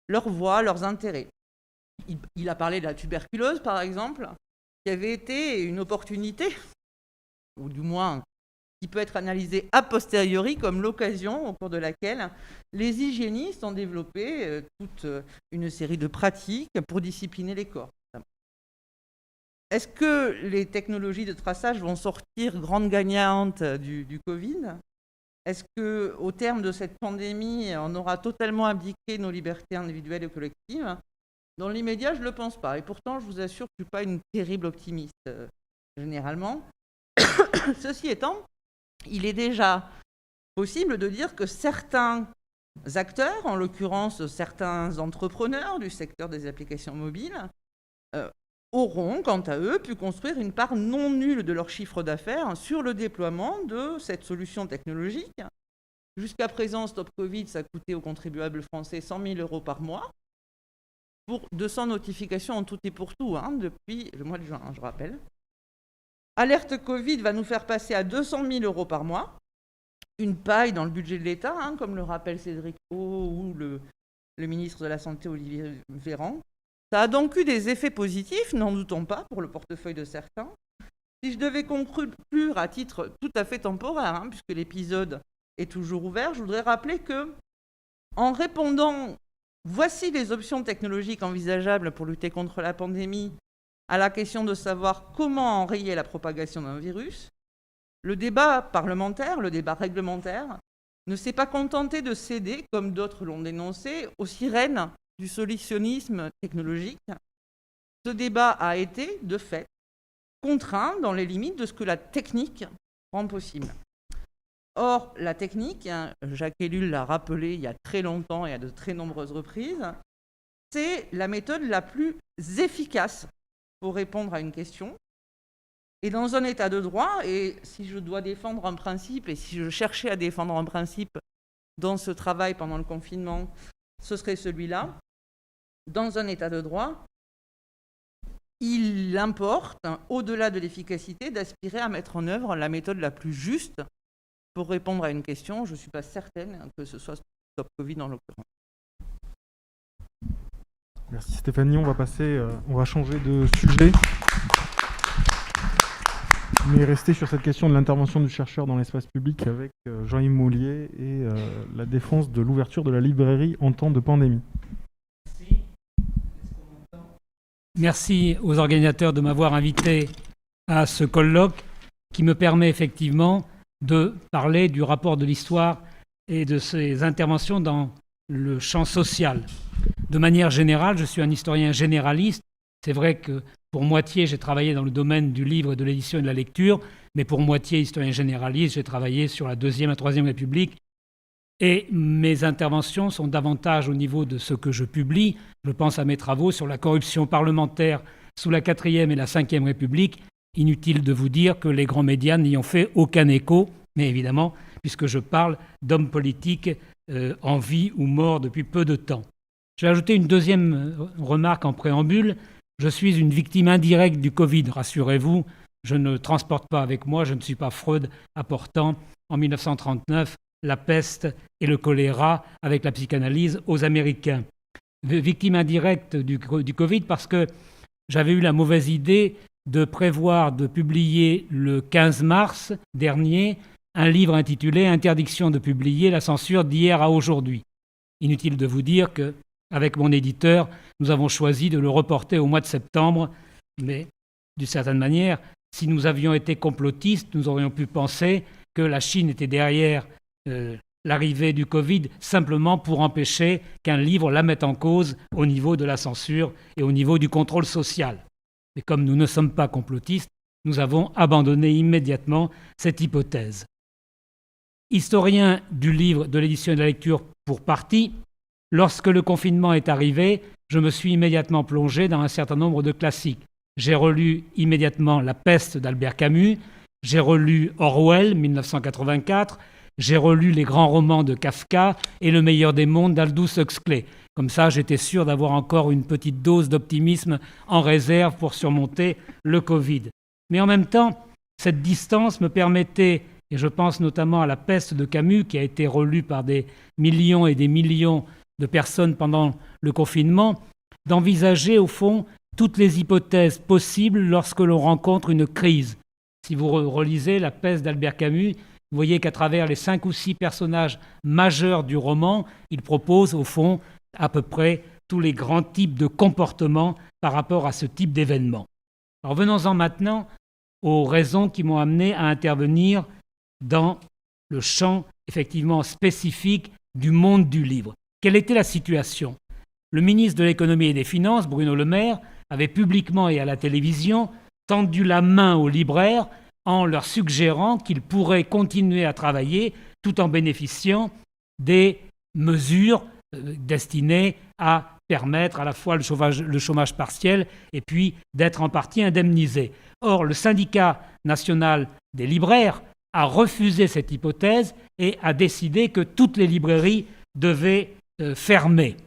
leur voix, leurs intérêts. Il a parlé de la tuberculose, par exemple, qui avait été une opportunité, ou du moins qui peut être analysée a posteriori comme l'occasion au cours de laquelle les hygiénistes ont développé toute une série de pratiques pour discipliner les corps. Est-ce que les technologies de traçage vont sortir grandes gagnantes du Covid ? Est-ce qu'au terme de cette pandémie, on aura totalement abdiqué nos libertés individuelles et collectives ? Dans l'immédiat, je ne le pense pas. Et pourtant, je vous assure que je ne suis pas une terrible optimiste, généralement. Ceci étant, il est déjà possible de dire que certains acteurs, en l'occurrence certains entrepreneurs du secteur des applications mobiles, auront, quant à eux, pu construire une part non nulle de leur chiffre d'affaires sur le déploiement de cette solution technologique. Jusqu'à présent, Stop Covid, ça coûtait aux contribuables français 100 000 € par mois, pour 200 notifications en tout et pour tout, depuis le mois de juin, je rappelle. Alerte Covid va nous faire passer à 200 000 € par mois, une paille dans le budget de l'État, comme le rappelle Cédric O ou le ministre de la Santé Olivier Véran. Ça a donc eu des effets positifs, n'en doutons pas, pour le portefeuille de certains. Si je devais conclure à titre tout à fait temporaire, puisque l'épisode est toujours ouvert, je voudrais rappeler que, en répondant « voici les options technologiques envisageables pour lutter contre la pandémie », à la question de savoir comment enrayer la propagation d'un virus, le débat parlementaire, le débat réglementaire, ne s'est pas contenté de céder, comme d'autres l'ont dénoncé, aux sirènes du solutionnisme technologique. Ce débat a été, de fait, contraint dans les limites de ce que la technique rend possible. Or, la technique, Jacques Ellul l'a rappelé il y a très longtemps et à de très nombreuses reprises, c'est la méthode la plus efficace pour répondre à une question. Et dans un état de droit, et si je dois défendre un principe, et si je cherchais à défendre un principe dans ce travail pendant le confinement, ce serait celui-là. Dans un état de droit, il importe, au-delà de l'efficacité, d'aspirer à mettre en œuvre la méthode la plus juste pour répondre à une question. Je ne suis pas certaine que ce soit Stop Covid en l'occurrence. Merci Stéphanie, on va changer de sujet. Mais rester sur cette question de l'intervention du chercheur dans l'espace public avec Jean-Yves Moulier et la défense de l'ouverture de la librairie en temps de pandémie. Merci aux organisateurs de m'avoir invité à ce colloque qui me permet effectivement de parler du rapport de l'histoire et de ses interventions dans le champ social. De manière générale, je suis un historien généraliste. C'est vrai que pour moitié, j'ai travaillé dans le domaine du livre, de l'édition et de la lecture, mais pour moitié, historien généraliste, j'ai travaillé sur la Deuxième et la Troisième République. Et mes interventions sont davantage au niveau de ce que je publie. Je pense à mes travaux sur la corruption parlementaire sous la Quatrième et la Cinquième République. Inutile de vous dire que les grands médias n'y ont fait aucun écho, mais évidemment, puisque je parle d'hommes politiques en vie ou morts depuis peu de temps. Je vais ajouter une deuxième remarque en préambule. Je suis une victime indirecte du Covid, rassurez-vous. Je ne transporte pas avec moi, je ne suis pas Freud apportant en 1939 la peste et le choléra avec la psychanalyse aux Américains. Victime indirecte du Covid parce que j'avais eu la mauvaise idée de prévoir de publier le 15 mars dernier un livre intitulé « Interdiction de publier, la censure d'hier à aujourd'hui ». Inutile de vous dire qu'avec mon éditeur, nous avons choisi de le reporter au mois de septembre, mais d'une certaine manière, si nous avions été complotistes, nous aurions pu penser que la Chine était derrière l'arrivée du Covid simplement pour empêcher qu'un livre la mette en cause au niveau de la censure et au niveau du contrôle social. Mais comme nous ne sommes pas complotistes, nous avons abandonné immédiatement cette hypothèse. Historien du livre, de l'édition et de la lecture pour partie, lorsque le confinement est arrivé, je me suis immédiatement plongé dans un certain nombre de classiques. J'ai relu immédiatement La peste d'Albert Camus, j'ai relu Orwell, 1984, j'ai relu les grands romans de Kafka et Le meilleur des mondes d'Aldous Huxley. Comme ça, j'étais sûr d'avoir encore une petite dose d'optimisme en réserve pour surmonter le Covid. Mais en même temps, cette distance me permettait, et je pense notamment à La peste de Camus, qui a été relue par des millions et des millions de personnes pendant le confinement, d'envisager au fond toutes les hypothèses possibles lorsque l'on rencontre une crise. Si vous relisez La peste d'Albert Camus, vous voyez qu'à travers les 5 ou 6 personnages majeurs du roman, il propose au fond à peu près tous les grands types de comportements par rapport à ce type d'événement. Alors venons-en maintenant aux raisons qui m'ont amené à intervenir dans le champ effectivement spécifique du monde du livre. Quelle était la situation ? Le ministre de l'Économie et des Finances, Bruno Le Maire, avait publiquement et à la télévision tendu la main aux libraires en leur suggérant qu'ils pourraient continuer à travailler tout en bénéficiant des mesures destinées à permettre à la fois le chômage partiel et puis d'être en partie indemnisés. Or, le syndicat national des libraires a refusé cette hypothèse et a décidé que toutes les librairies devaient fermer.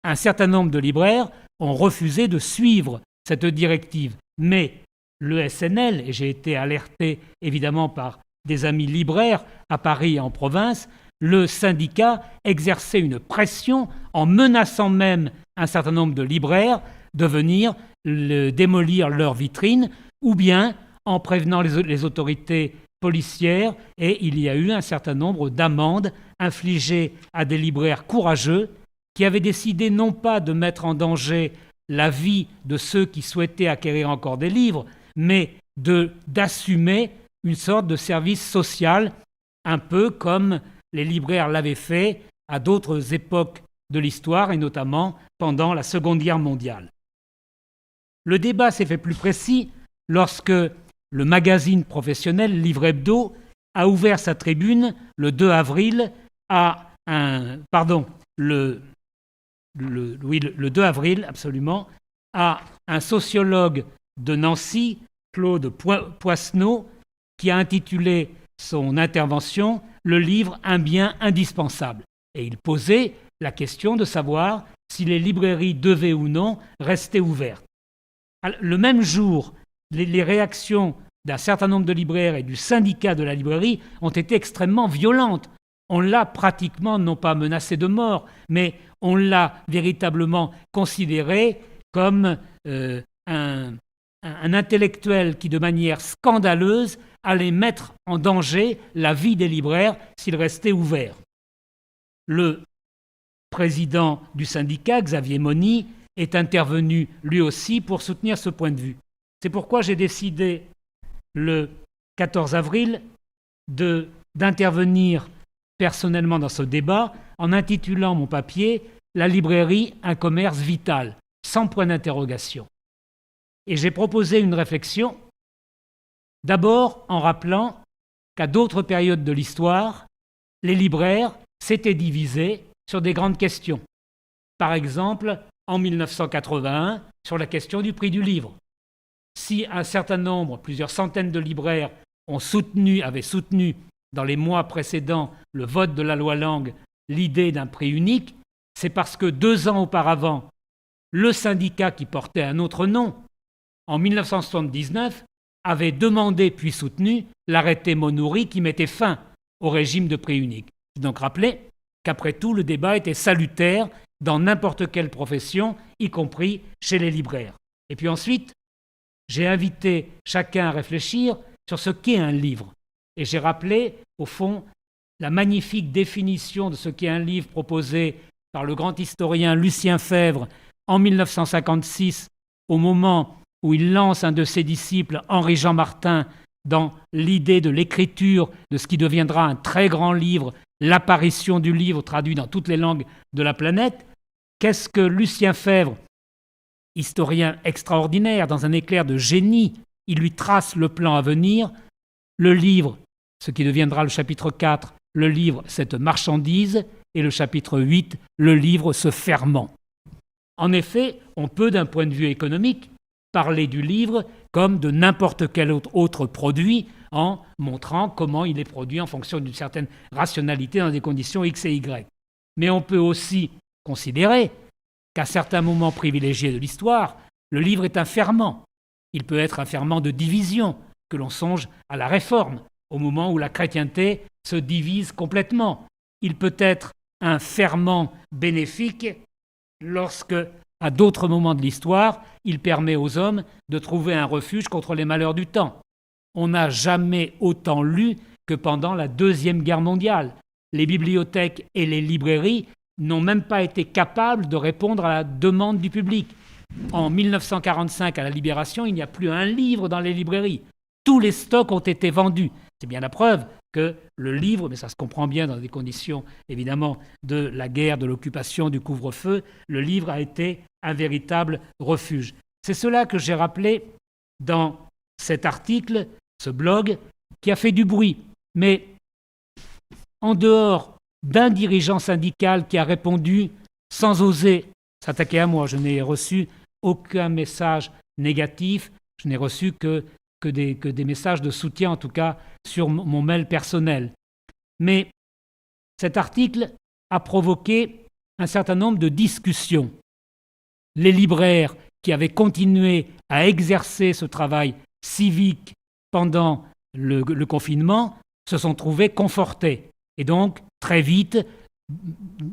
Un certain nombre de libraires ont refusé de suivre cette directive, mais le SNL, et j'ai été alerté évidemment par des amis libraires à Paris et en province, le syndicat exerçait une pression en menaçant même un certain nombre de libraires de venir démolir leurs vitrines ou bien en prévenant les autorités policières, et il y a eu un certain nombre d'amendes infligées à des libraires courageux qui avaient décidé non pas de mettre en danger la vie de ceux qui souhaitaient acquérir encore des livres, mais d'assumer une sorte de service social, un peu comme les libraires l'avaient fait à d'autres époques de l'histoire, et notamment pendant la Seconde Guerre mondiale. Le débat s'est fait plus précis lorsque le magazine professionnel Livre Hebdo a ouvert sa tribune le 2 avril le 2 avril, absolument, à un sociologue de Nancy, Claude Poisneau, qui a intitulé son intervention « Le livre, un bien indispensable ». Et il posait la question de savoir si les librairies devaient ou non rester ouvertes. Le même jour, les réactions d'un certain nombre de libraires et du syndicat de la librairie ont été extrêmement violentes. On l'a pratiquement, non pas menacé de mort, mais on l'a véritablement considéré comme un intellectuel qui, de manière scandaleuse, allait mettre en danger la vie des libraires s'ils restaient ouverts. Le président du syndicat, Xavier Mauny, est intervenu lui aussi pour soutenir ce point de vue. C'est pourquoi j'ai décidé, le 14 avril, d'intervenir personnellement dans ce débat en intitulant mon papier « La librairie, un commerce vital », sans point d'interrogation. Et j'ai proposé une réflexion, d'abord en rappelant qu'à d'autres périodes de l'histoire, les libraires s'étaient divisés sur des grandes questions. Par exemple, en 1981, sur la question du prix du livre. Si un certain nombre, plusieurs centaines de libraires avaient soutenu dans les mois précédents le vote de la loi Lang l'idée d'un prix unique, c'est parce que 2 ans auparavant, le syndicat qui portait un autre nom, en 1979, avait demandé puis soutenu l'arrêté Monoury qui mettait fin au régime de prix unique. J'ai donc rappelé qu'après tout, le débat était salutaire dans n'importe quelle profession, y compris chez les libraires. Et puis ensuite, j'ai invité chacun à réfléchir sur ce qu'est un livre. Et j'ai rappelé, au fond, la magnifique définition de ce qu'est un livre proposée par le grand historien Lucien Febvre en 1956, au moment où il lance un de ses disciples, Henri-Jean Martin, dans l'idée de l'écriture de ce qui deviendra un très grand livre, l'apparition du livre traduit dans toutes les langues de la planète. Qu'est-ce que Lucien Febvre, historien extraordinaire, dans un éclair de génie, il lui trace le plan à venir. Le livre, ce qui deviendra le chapitre 4, le livre, cette marchandise, et le chapitre 8, le livre, ce ferment. En effet, on peut, d'un point de vue économique, parler du livre comme de n'importe quel autre produit en montrant comment il est produit en fonction d'une certaine rationalité dans des conditions X et Y. Mais on peut aussi considérer qu'à certains moments privilégiés de l'histoire, le livre est un ferment. Il peut être un ferment de division, que l'on songe à la Réforme, au moment où la chrétienté se divise complètement. Il peut être un ferment bénéfique lorsque, à d'autres moments de l'histoire, il permet aux hommes de trouver un refuge contre les malheurs du temps. On n'a jamais autant lu que pendant la Deuxième Guerre mondiale. Les bibliothèques et les librairies n'ont même pas été capables de répondre à la demande du public. En 1945, à la Libération, il n'y a plus un livre dans les librairies. Tous les stocks ont été vendus. C'est bien la preuve que le livre, mais ça se comprend bien dans des conditions évidemment de la guerre, de l'occupation, du couvre-feu, le livre a été un véritable refuge. C'est cela que j'ai rappelé dans cet article, ce blog, qui a fait du bruit. Mais en dehors d'un dirigeant syndical qui a répondu sans oser s'attaquer à moi, je n'ai reçu aucun message négatif, je n'ai reçu que des messages de soutien, en tout cas sur mon mail personnel. Mais cet article a provoqué un certain nombre de discussions. Les libraires qui avaient continué à exercer ce travail civique pendant le confinement se sont trouvés confortés. Et donc, très vite,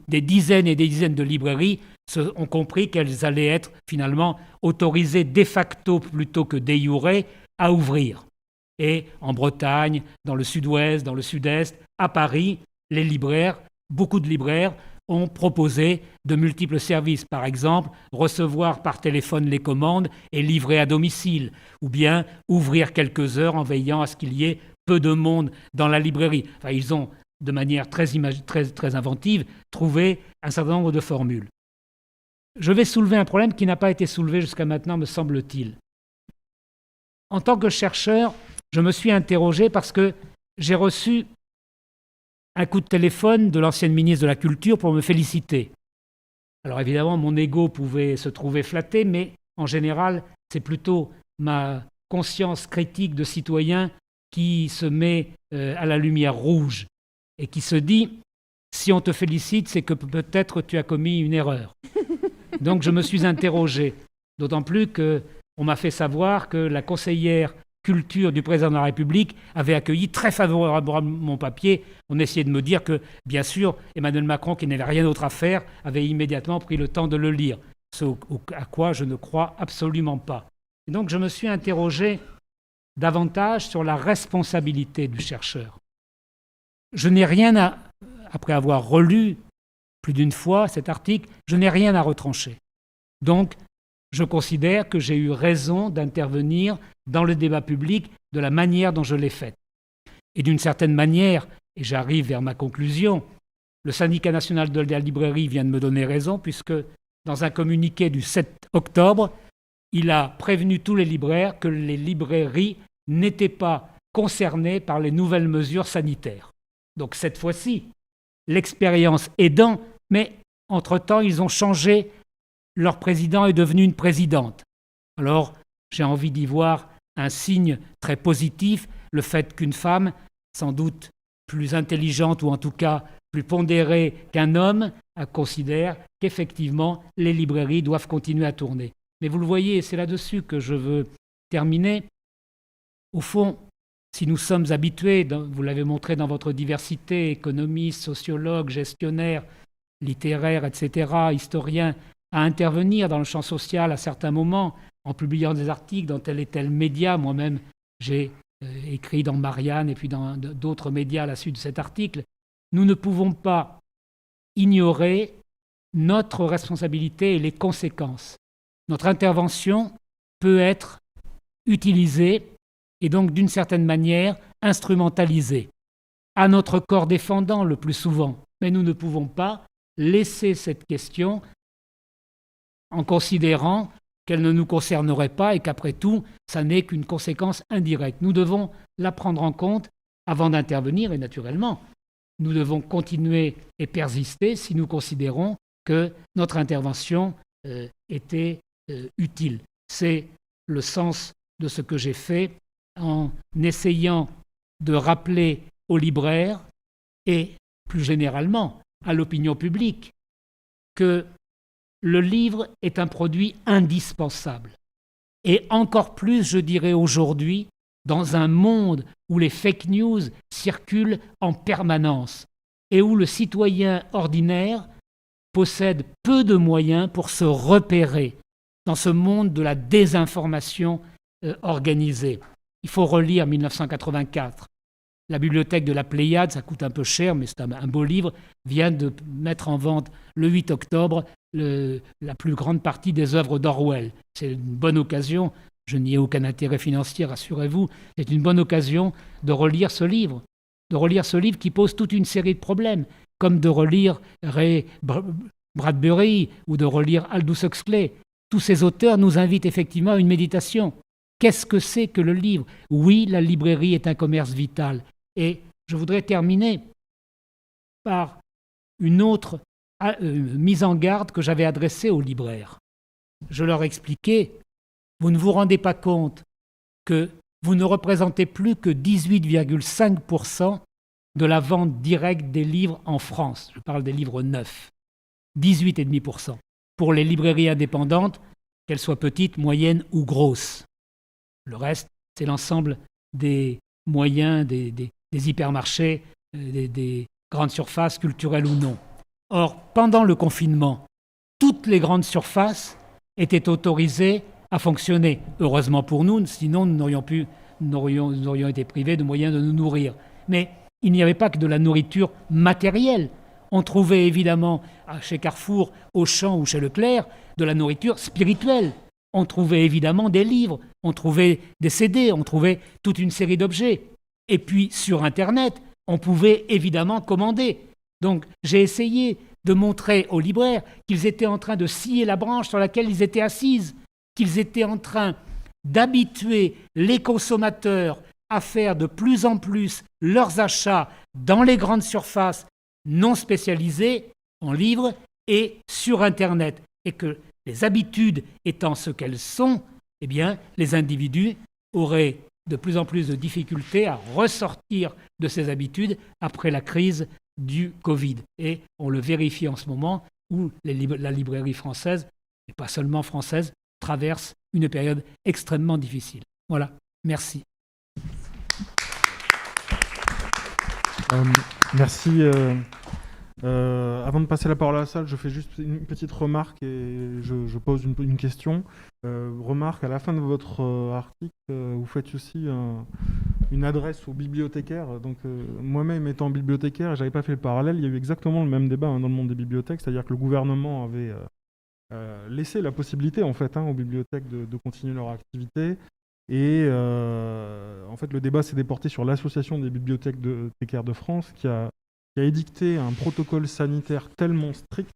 des dizaines et des dizaines de librairies ont compris qu'elles allaient être finalement autorisées de facto plutôt que de jure à ouvrir. Et en Bretagne, dans le sud-ouest, dans le sud-est, à Paris, les libraires, beaucoup de libraires, ont proposé de multiples services. Par exemple, recevoir par téléphone les commandes et livrer à domicile, ou bien ouvrir quelques heures en veillant à ce qu'il y ait peu de monde dans la librairie. Enfin, ils ont, de manière très inventive, trouvé un certain nombre de formules. Je vais soulever un problème qui n'a pas été soulevé jusqu'à maintenant, me semble-t-il. En tant que chercheur, je me suis interrogé parce que j'ai reçu un coup de téléphone de l'ancienne ministre de la Culture pour me féliciter. Alors évidemment, mon ego pouvait se trouver flatté, mais en général, c'est plutôt ma conscience critique de citoyen qui se met à la lumière rouge et qui se dit « si on te félicite, c'est que peut-être tu as commis une erreur ». Donc je me suis interrogé, d'autant plus qu'on m'a fait savoir que la conseillère culture du président de la République avait accueilli très favorablement mon papier. On essayait de me dire que, bien sûr, Emmanuel Macron, qui n'avait rien d'autre à faire, avait immédiatement pris le temps de le lire, ce à quoi je ne crois absolument pas. Et donc je me suis interrogé davantage sur la responsabilité du chercheur. Je n'ai rien à, après avoir relu plus d'une fois cet article, je n'ai rien à retrancher. Donc, je considère que j'ai eu raison d'intervenir dans le débat public de la manière dont je l'ai fait. Et d'une certaine manière, et j'arrive vers ma conclusion, le syndicat national de la librairie vient de me donner raison, puisque dans un communiqué du 7 octobre, il a prévenu tous les libraires que les librairies n'étaient pas concernées par les nouvelles mesures sanitaires. Donc cette fois-ci, l'expérience aidant, mais entre-temps, ils ont changé, leur président est devenu une présidente. Alors, j'ai envie d'y voir un signe très positif, le fait qu'une femme, sans doute plus intelligente ou en tout cas plus pondérée qu'un homme, considère qu'effectivement, les librairies doivent continuer à tourner. Mais vous le voyez, c'est là-dessus que je veux terminer. Au fond, si nous sommes habitués, vous l'avez montré dans votre diversité, économistes, sociologues, gestionnaires, littéraires, etc., historiens, à intervenir dans le champ social à certains moments, en publiant des articles dans tel et tel média. Moi-même, j'ai écrit dans Marianne et puis dans d'autres médias à la suite de cet article. Nous ne pouvons pas ignorer notre responsabilité et les conséquences. Notre intervention peut être utilisée et donc d'une certaine manière instrumentalisée, à notre corps défendant le plus souvent. Mais nous ne pouvons pas laisser cette question en considérant qu'elle ne nous concernerait pas et qu'après tout, ça n'est qu'une conséquence indirecte. Nous devons la prendre en compte avant d'intervenir et naturellement, nous devons continuer et persister si nous considérons que notre intervention était utile. C'est le sens de ce que j'ai fait en essayant de rappeler aux libraires et plus généralement à l'opinion publique que le livre est un produit indispensable. Et encore plus, je dirais aujourd'hui, dans un monde où les fake news circulent en permanence et où le citoyen ordinaire possède peu de moyens pour se repérer dans ce monde de la désinformation organisée. Il faut relire 1984. La bibliothèque de la Pléiade, ça coûte un peu cher, mais c'est un beau livre, vient de mettre en vente le 8 octobre la plus grande partie des œuvres d'Orwell. C'est une bonne occasion, je n'y ai aucun intérêt financier, rassurez-vous, c'est une bonne occasion de relire ce livre qui pose toute une série de problèmes, comme de relire Ray Bradbury ou de relire Aldous Huxley. Tous ces auteurs nous invitent effectivement à une méditation. Qu'est-ce que c'est que le livre ? Oui, la librairie est un commerce vital. Et je voudrais terminer par une autre mise en garde que j'avais adressée aux libraires. Je leur expliquais, vous ne vous rendez pas compte que vous ne représentez plus que 18,5% de la vente directe des livres en France. Je parle des livres neufs. 18,5%. Pour les librairies indépendantes, qu'elles soient petites, moyennes ou grosses. Le reste, c'est l'ensemble des moyens, des hypermarchés, des grandes surfaces, culturelles ou non. Or, pendant le confinement, toutes les grandes surfaces étaient autorisées à fonctionner. Heureusement pour nous, sinon nous aurions été privés de moyens de nous nourrir. Mais il n'y avait pas que de la nourriture matérielle. On trouvait évidemment chez Carrefour, Auchan ou chez Leclerc de la nourriture spirituelle. On trouvait évidemment des livres, on trouvait des CD, on trouvait toute une série d'objets. Et puis sur Internet, on pouvait évidemment commander. Donc j'ai essayé de montrer aux libraires qu'ils étaient en train de scier la branche sur laquelle ils étaient assises, qu'ils étaient en train d'habituer les consommateurs à faire de plus en plus leurs achats dans les grandes surfaces non spécialisées en livres et sur Internet. Et que les habitudes étant ce qu'elles sont, eh bien, les individus auraient de plus en plus de difficultés à ressortir de ces habitudes après la crise du Covid. Et on le vérifie en ce moment où la librairie française, et pas seulement française, traverse une période extrêmement difficile. Voilà, merci. Merci. Avant de passer la parole à la salle, je fais juste une petite remarque et je pose une question. Remarque, à la fin de votre article, vous faites aussi une adresse aux bibliothécaires. Donc, moi-même étant bibliothécaire, je n'avais pas fait le parallèle, il y a eu exactement le même débat dans le monde des bibliothèques, c'est-à-dire que le gouvernement avait laissé la possibilité en fait aux bibliothèques de continuer leur activité. Et en fait, le débat s'est déporté sur l'Association des bibliothèques thécaires de France qui a édicté un protocole sanitaire tellement strict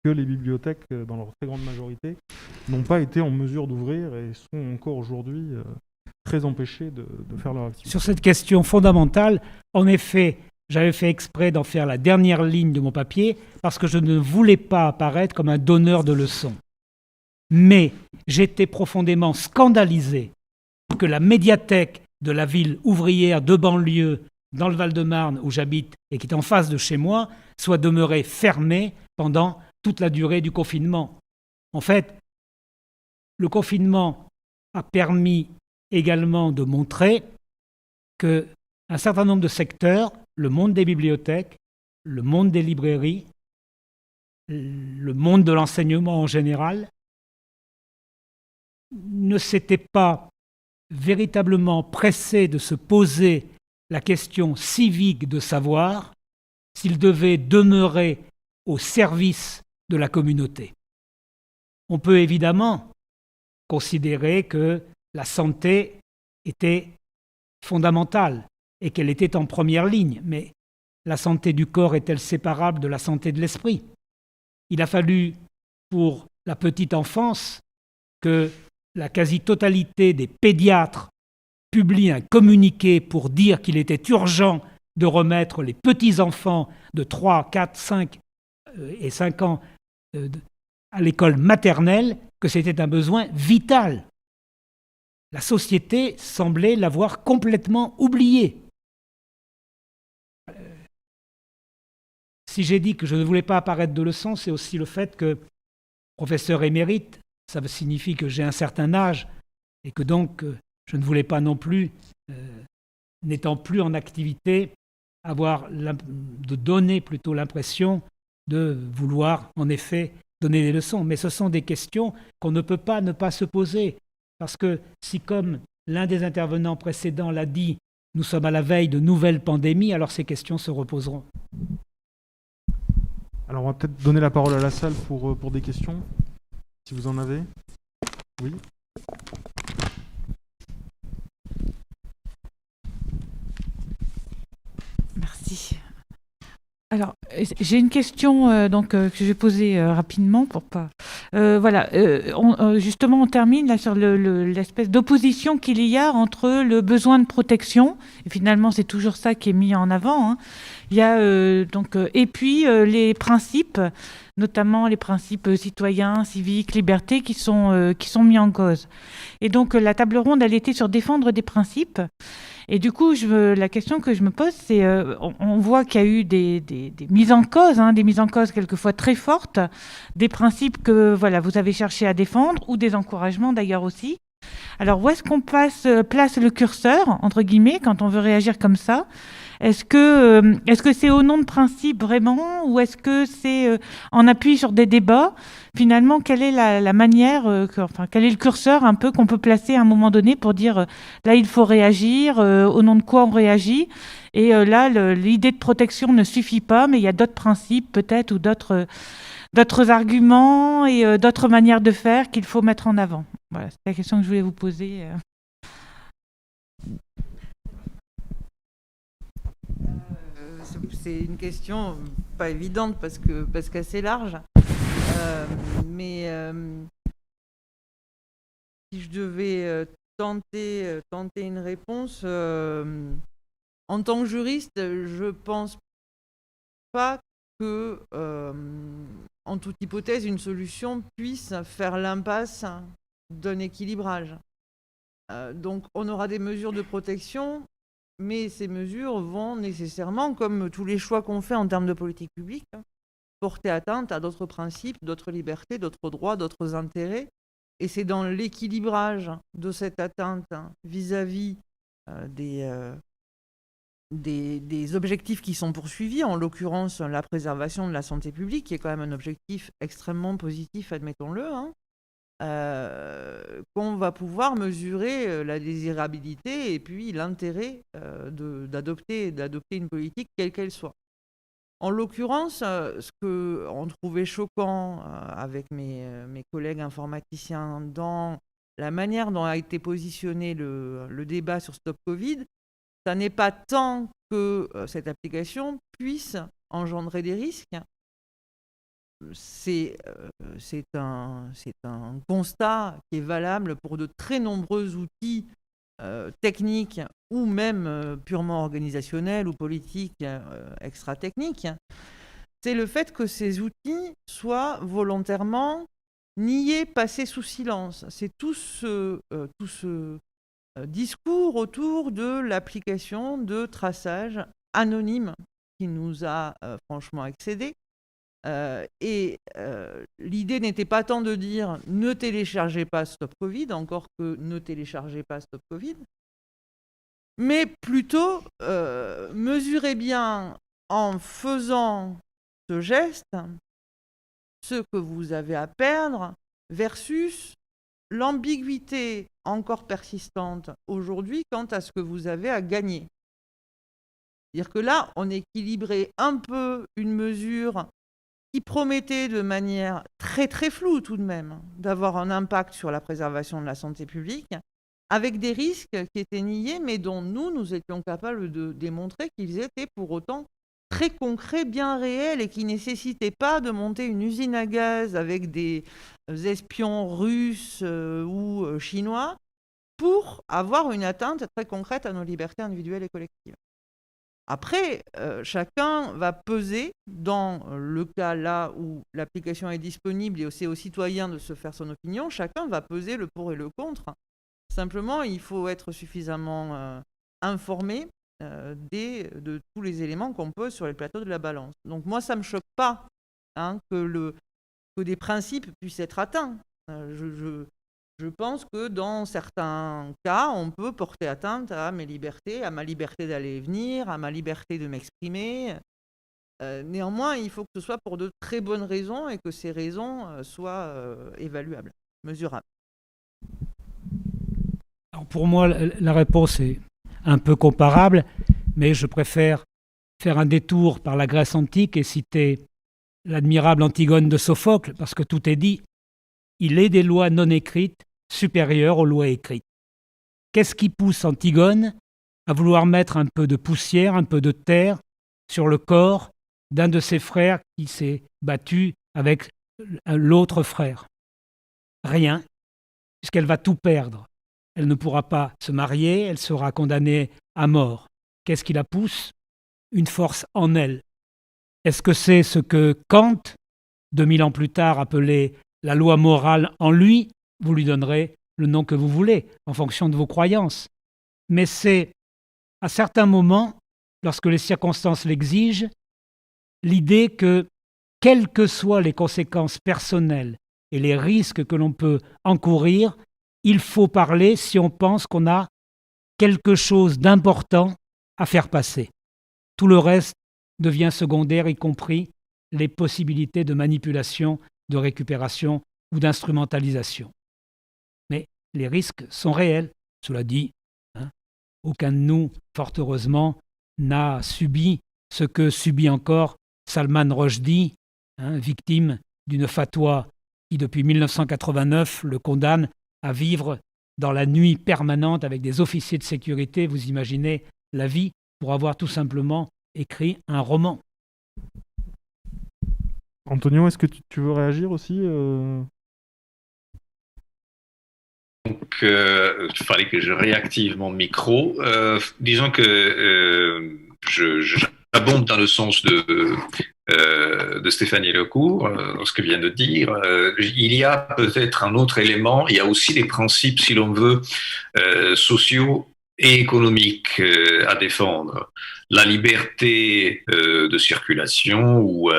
que les bibliothèques, dans leur très grande majorité, n'ont pas été en mesure d'ouvrir et sont encore aujourd'hui très empêchées de faire leur activité. Sur cette question fondamentale, en effet, j'avais fait exprès d'en faire la dernière ligne de mon papier parce que je ne voulais pas apparaître comme un donneur de leçons. Mais j'étais profondément scandalisé que la médiathèque de la ville ouvrière de banlieue dans le Val-de-Marne où j'habite et qui est en face de chez moi soit demeurée fermée pendant toute la durée du confinement. En fait, le confinement a permis également de montrer qu'un certain nombre de secteurs, le monde des bibliothèques, le monde des librairies, le monde de l'enseignement en général, ne s'étaient pas véritablement pressés de se poser la question civique de savoir s'ils devaient demeurer au service de la communauté. On peut évidemment considérer que la santé était fondamentale et qu'elle était en première ligne, mais la santé du corps est-elle séparable de la santé de l'esprit ? Il a fallu, pour la petite enfance, que la quasi-totalité des pédiatres publient un communiqué pour dire qu'il était urgent de remettre les petits-enfants de 3, 4, 5 et 5 ans à l'école maternelle, que c'était un besoin vital. La société semblait l'avoir complètement oublié. Si j'ai dit que je ne voulais pas apparaître de leçon, c'est aussi le fait que professeur émérite, ça signifie que j'ai un certain âge et que donc je ne voulais pas non plus, n'étant plus en activité, de donner plutôt l'impression de vouloir en effet donner des leçons. Mais ce sont des questions qu'on ne peut pas ne pas se poser. Parce que si, comme l'un des intervenants précédents l'a dit, nous sommes à la veille de nouvelles pandémies, alors ces questions se reposeront. Alors on va peut-être donner la parole à la salle pour des questions, si vous en avez. Oui. Merci. Alors, j'ai une question que je vais poser rapidement pour pas. Voilà, justement, on termine là sur l'espèce d'opposition qu'il y a entre le besoin de protection, et finalement, c'est toujours ça qui est mis en avant. Hein. Il y a et puis les principes, notamment les principes citoyens, civiques, libertés, qui sont mis en cause. Et donc, la table ronde, elle était sur défendre des principes. Et du coup, la question que je me pose, c'est, on voit qu'il y a eu des mises en cause, des mises en cause quelquefois très fortes, des principes que voilà, vous avez cherché à défendre, ou des encouragements d'ailleurs aussi. Alors, où est-ce qu'on place le curseur, entre guillemets, quand on veut réagir comme ça ? Est-ce que c'est au nom de principe vraiment, ou est-ce que c'est en appui sur des débats ? Finalement, quelle est la manière, quel est le curseur un peu qu'on peut placer à un moment donné pour dire là il faut réagir, au nom de quoi on réagit ? Et là, l'idée de protection ne suffit pas, mais il y a d'autres principes peut-être ou d'autres arguments et d'autres manières de faire qu'il faut mettre en avant. Voilà, c'est la question que je voulais vous poser. C'est une question pas évidente parce qu'assez large. Mais si je devais tenter une réponse, en tant que juriste, je pense pas que, en toute hypothèse, une solution puisse faire l'impasse d'un équilibrage. Donc on aura des mesures de protection, mais ces mesures vont nécessairement, comme tous les choix qu'on fait en termes de politique publique, porter atteinte à d'autres principes, d'autres libertés, d'autres droits, d'autres intérêts. Et c'est dans l'équilibrage de cette atteinte vis-à-vis des objectifs qui sont poursuivis, en l'occurrence la préservation de la santé publique, qui est quand même un objectif extrêmement positif, admettons-le, qu'on va pouvoir mesurer la désirabilité et puis l'intérêt d'adopter une politique quelle qu'elle soit. En l'occurrence, ce qu'on trouvait choquant avec mes collègues informaticiens dans la manière dont a été positionné le débat sur Stop Covid, ça n'est pas tant que cette application puisse engendrer des risques. C'est un constat qui est valable pour de très nombreux outils techniques ou même purement organisationnels ou politiques extra-techniques. C'est le fait que ces outils soient volontairement niés, passés sous silence. C'est tout ce discours autour de l'application de traçage anonyme qui nous a franchement excédés. L'idée n'était pas tant de dire ne téléchargez pas Stop Covid, encore que ne téléchargez pas Stop Covid, mais plutôt mesurez bien en faisant ce geste ce que vous avez à perdre versus l'ambiguïté encore persistante aujourd'hui quant à ce que vous avez à gagner. C'est-à-dire que là, on équilibrait un peu une mesure qui promettait de manière très très floue tout de même d'avoir un impact sur la préservation de la santé publique, avec des risques qui étaient niés, mais dont nous étions capables de démontrer qu'ils étaient pour autant très concrets, bien réels, et qui ne nécessitaient pas de monter une usine à gaz avec des espions russes ou chinois pour avoir une atteinte très concrète à nos libertés individuelles et collectives. Après, chacun va peser, dans le cas là où l'application est disponible et c'est aux citoyens de se faire son opinion, chacun va peser le pour et le contre. Simplement, il faut être suffisamment informé de tous les éléments qu'on pose sur les plateaux de la balance. Donc moi, ça ne me choque pas que des principes puissent être atteints. Je pense que dans certains cas, on peut porter atteinte à mes libertés, à ma liberté d'aller et venir, à ma liberté de m'exprimer. Néanmoins, il faut que ce soit pour de très bonnes raisons et que ces raisons soient évaluables, mesurables. Alors pour moi, la réponse est un peu comparable, mais je préfère faire un détour par la Grèce antique et citer l'admirable Antigone de Sophocle, parce que tout est dit. Il est des lois non écrites supérieures aux lois écrites. Qu'est-ce qui pousse Antigone à vouloir mettre un peu de poussière, un peu de terre sur le corps d'un de ses frères qui s'est battu avec l'autre frère? Rien, puisqu'elle va tout perdre. Elle ne pourra pas se marier, elle sera condamnée à mort. Qu'est-ce qui la pousse? Une force en elle. Est-ce que c'est ce que Kant, 2000 ans plus tard, appelait la loi morale en lui? Vous lui donnerez le nom que vous voulez, en fonction de vos croyances. Mais c'est, à certains moments, lorsque les circonstances l'exigent, l'idée que, quelles que soient les conséquences personnelles et les risques que l'on peut encourir, il faut parler si on pense qu'on a quelque chose d'important à faire passer. Tout le reste devient secondaire, y compris les possibilités de manipulation, de récupération ou d'instrumentalisation. Mais les risques sont réels. Cela dit, aucun de nous, fort heureusement, n'a subi ce que subit encore Salman Rushdie, victime d'une fatwa qui, depuis 1989, le condamne à vivre dans la nuit permanente avec des officiers de sécurité. Vous imaginez la vie pour avoir tout simplement écrit un roman. Antonio, est-ce que tu veux réagir aussi Donc, il fallait que je réactive mon micro. Disons que j'abonde dans le sens de Stéphanie Lecourt, ce que vient de dire. Il y a peut-être un autre élément, il y a aussi les principes, si l'on veut, sociaux et économiques à défendre. La liberté de circulation ou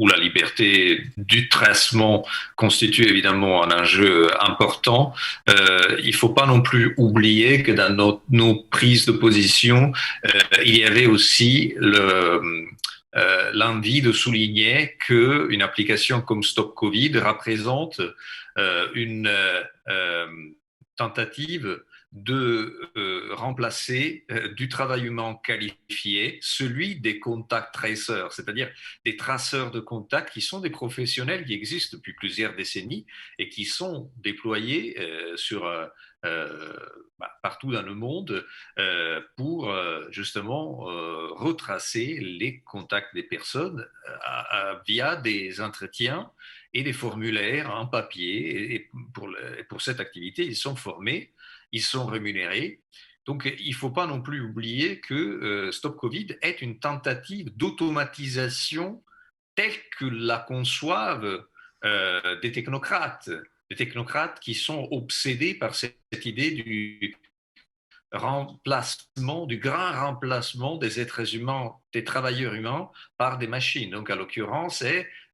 la liberté du tracement constitue évidemment un enjeu important. Il ne faut pas non plus oublier que dans nos prises de position, il y avait aussi l'envie de souligner qu'une application comme Stop Covid représente une tentative de remplacer du travail humain qualifié celui des contact tracers, c'est-à-dire des traceurs de contacts qui sont des professionnels qui existent depuis plusieurs décennies et qui sont déployés partout dans le monde pour justement retracer les contacts des personnes via des entretiens et des formulaires en papier. Et pour cette activité, ils sont formés, ils sont rémunérés. Donc, il ne faut pas non plus oublier que Stop Covid est une tentative d'automatisation telle que la conçoivent des technocrates qui sont obsédés par cette idée du remplacement, du grand remplacement des êtres humains, des travailleurs humains par des machines. Donc, à l'occurrence,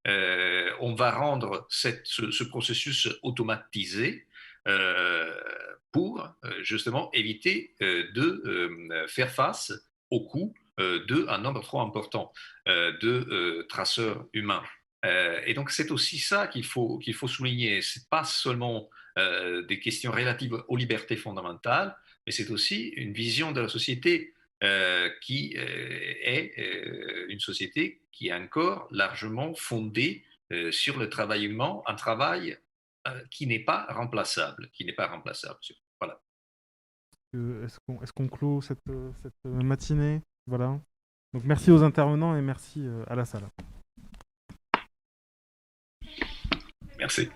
on va rendre ce processus automatisé pour justement éviter de faire face au coût d'un nombre trop important de traceurs humains. Et donc, c'est aussi ça qu'il faut souligner. Ce n'est pas seulement des questions relatives aux libertés fondamentales, mais c'est aussi une vision de la société qui est une société qui est encore largement fondée sur le travail humain, un travail qui n'est pas remplaçable. Voilà. Est-ce qu'on clôt cette matinée? Voilà. Donc merci aux intervenants et merci à la salle. Merci.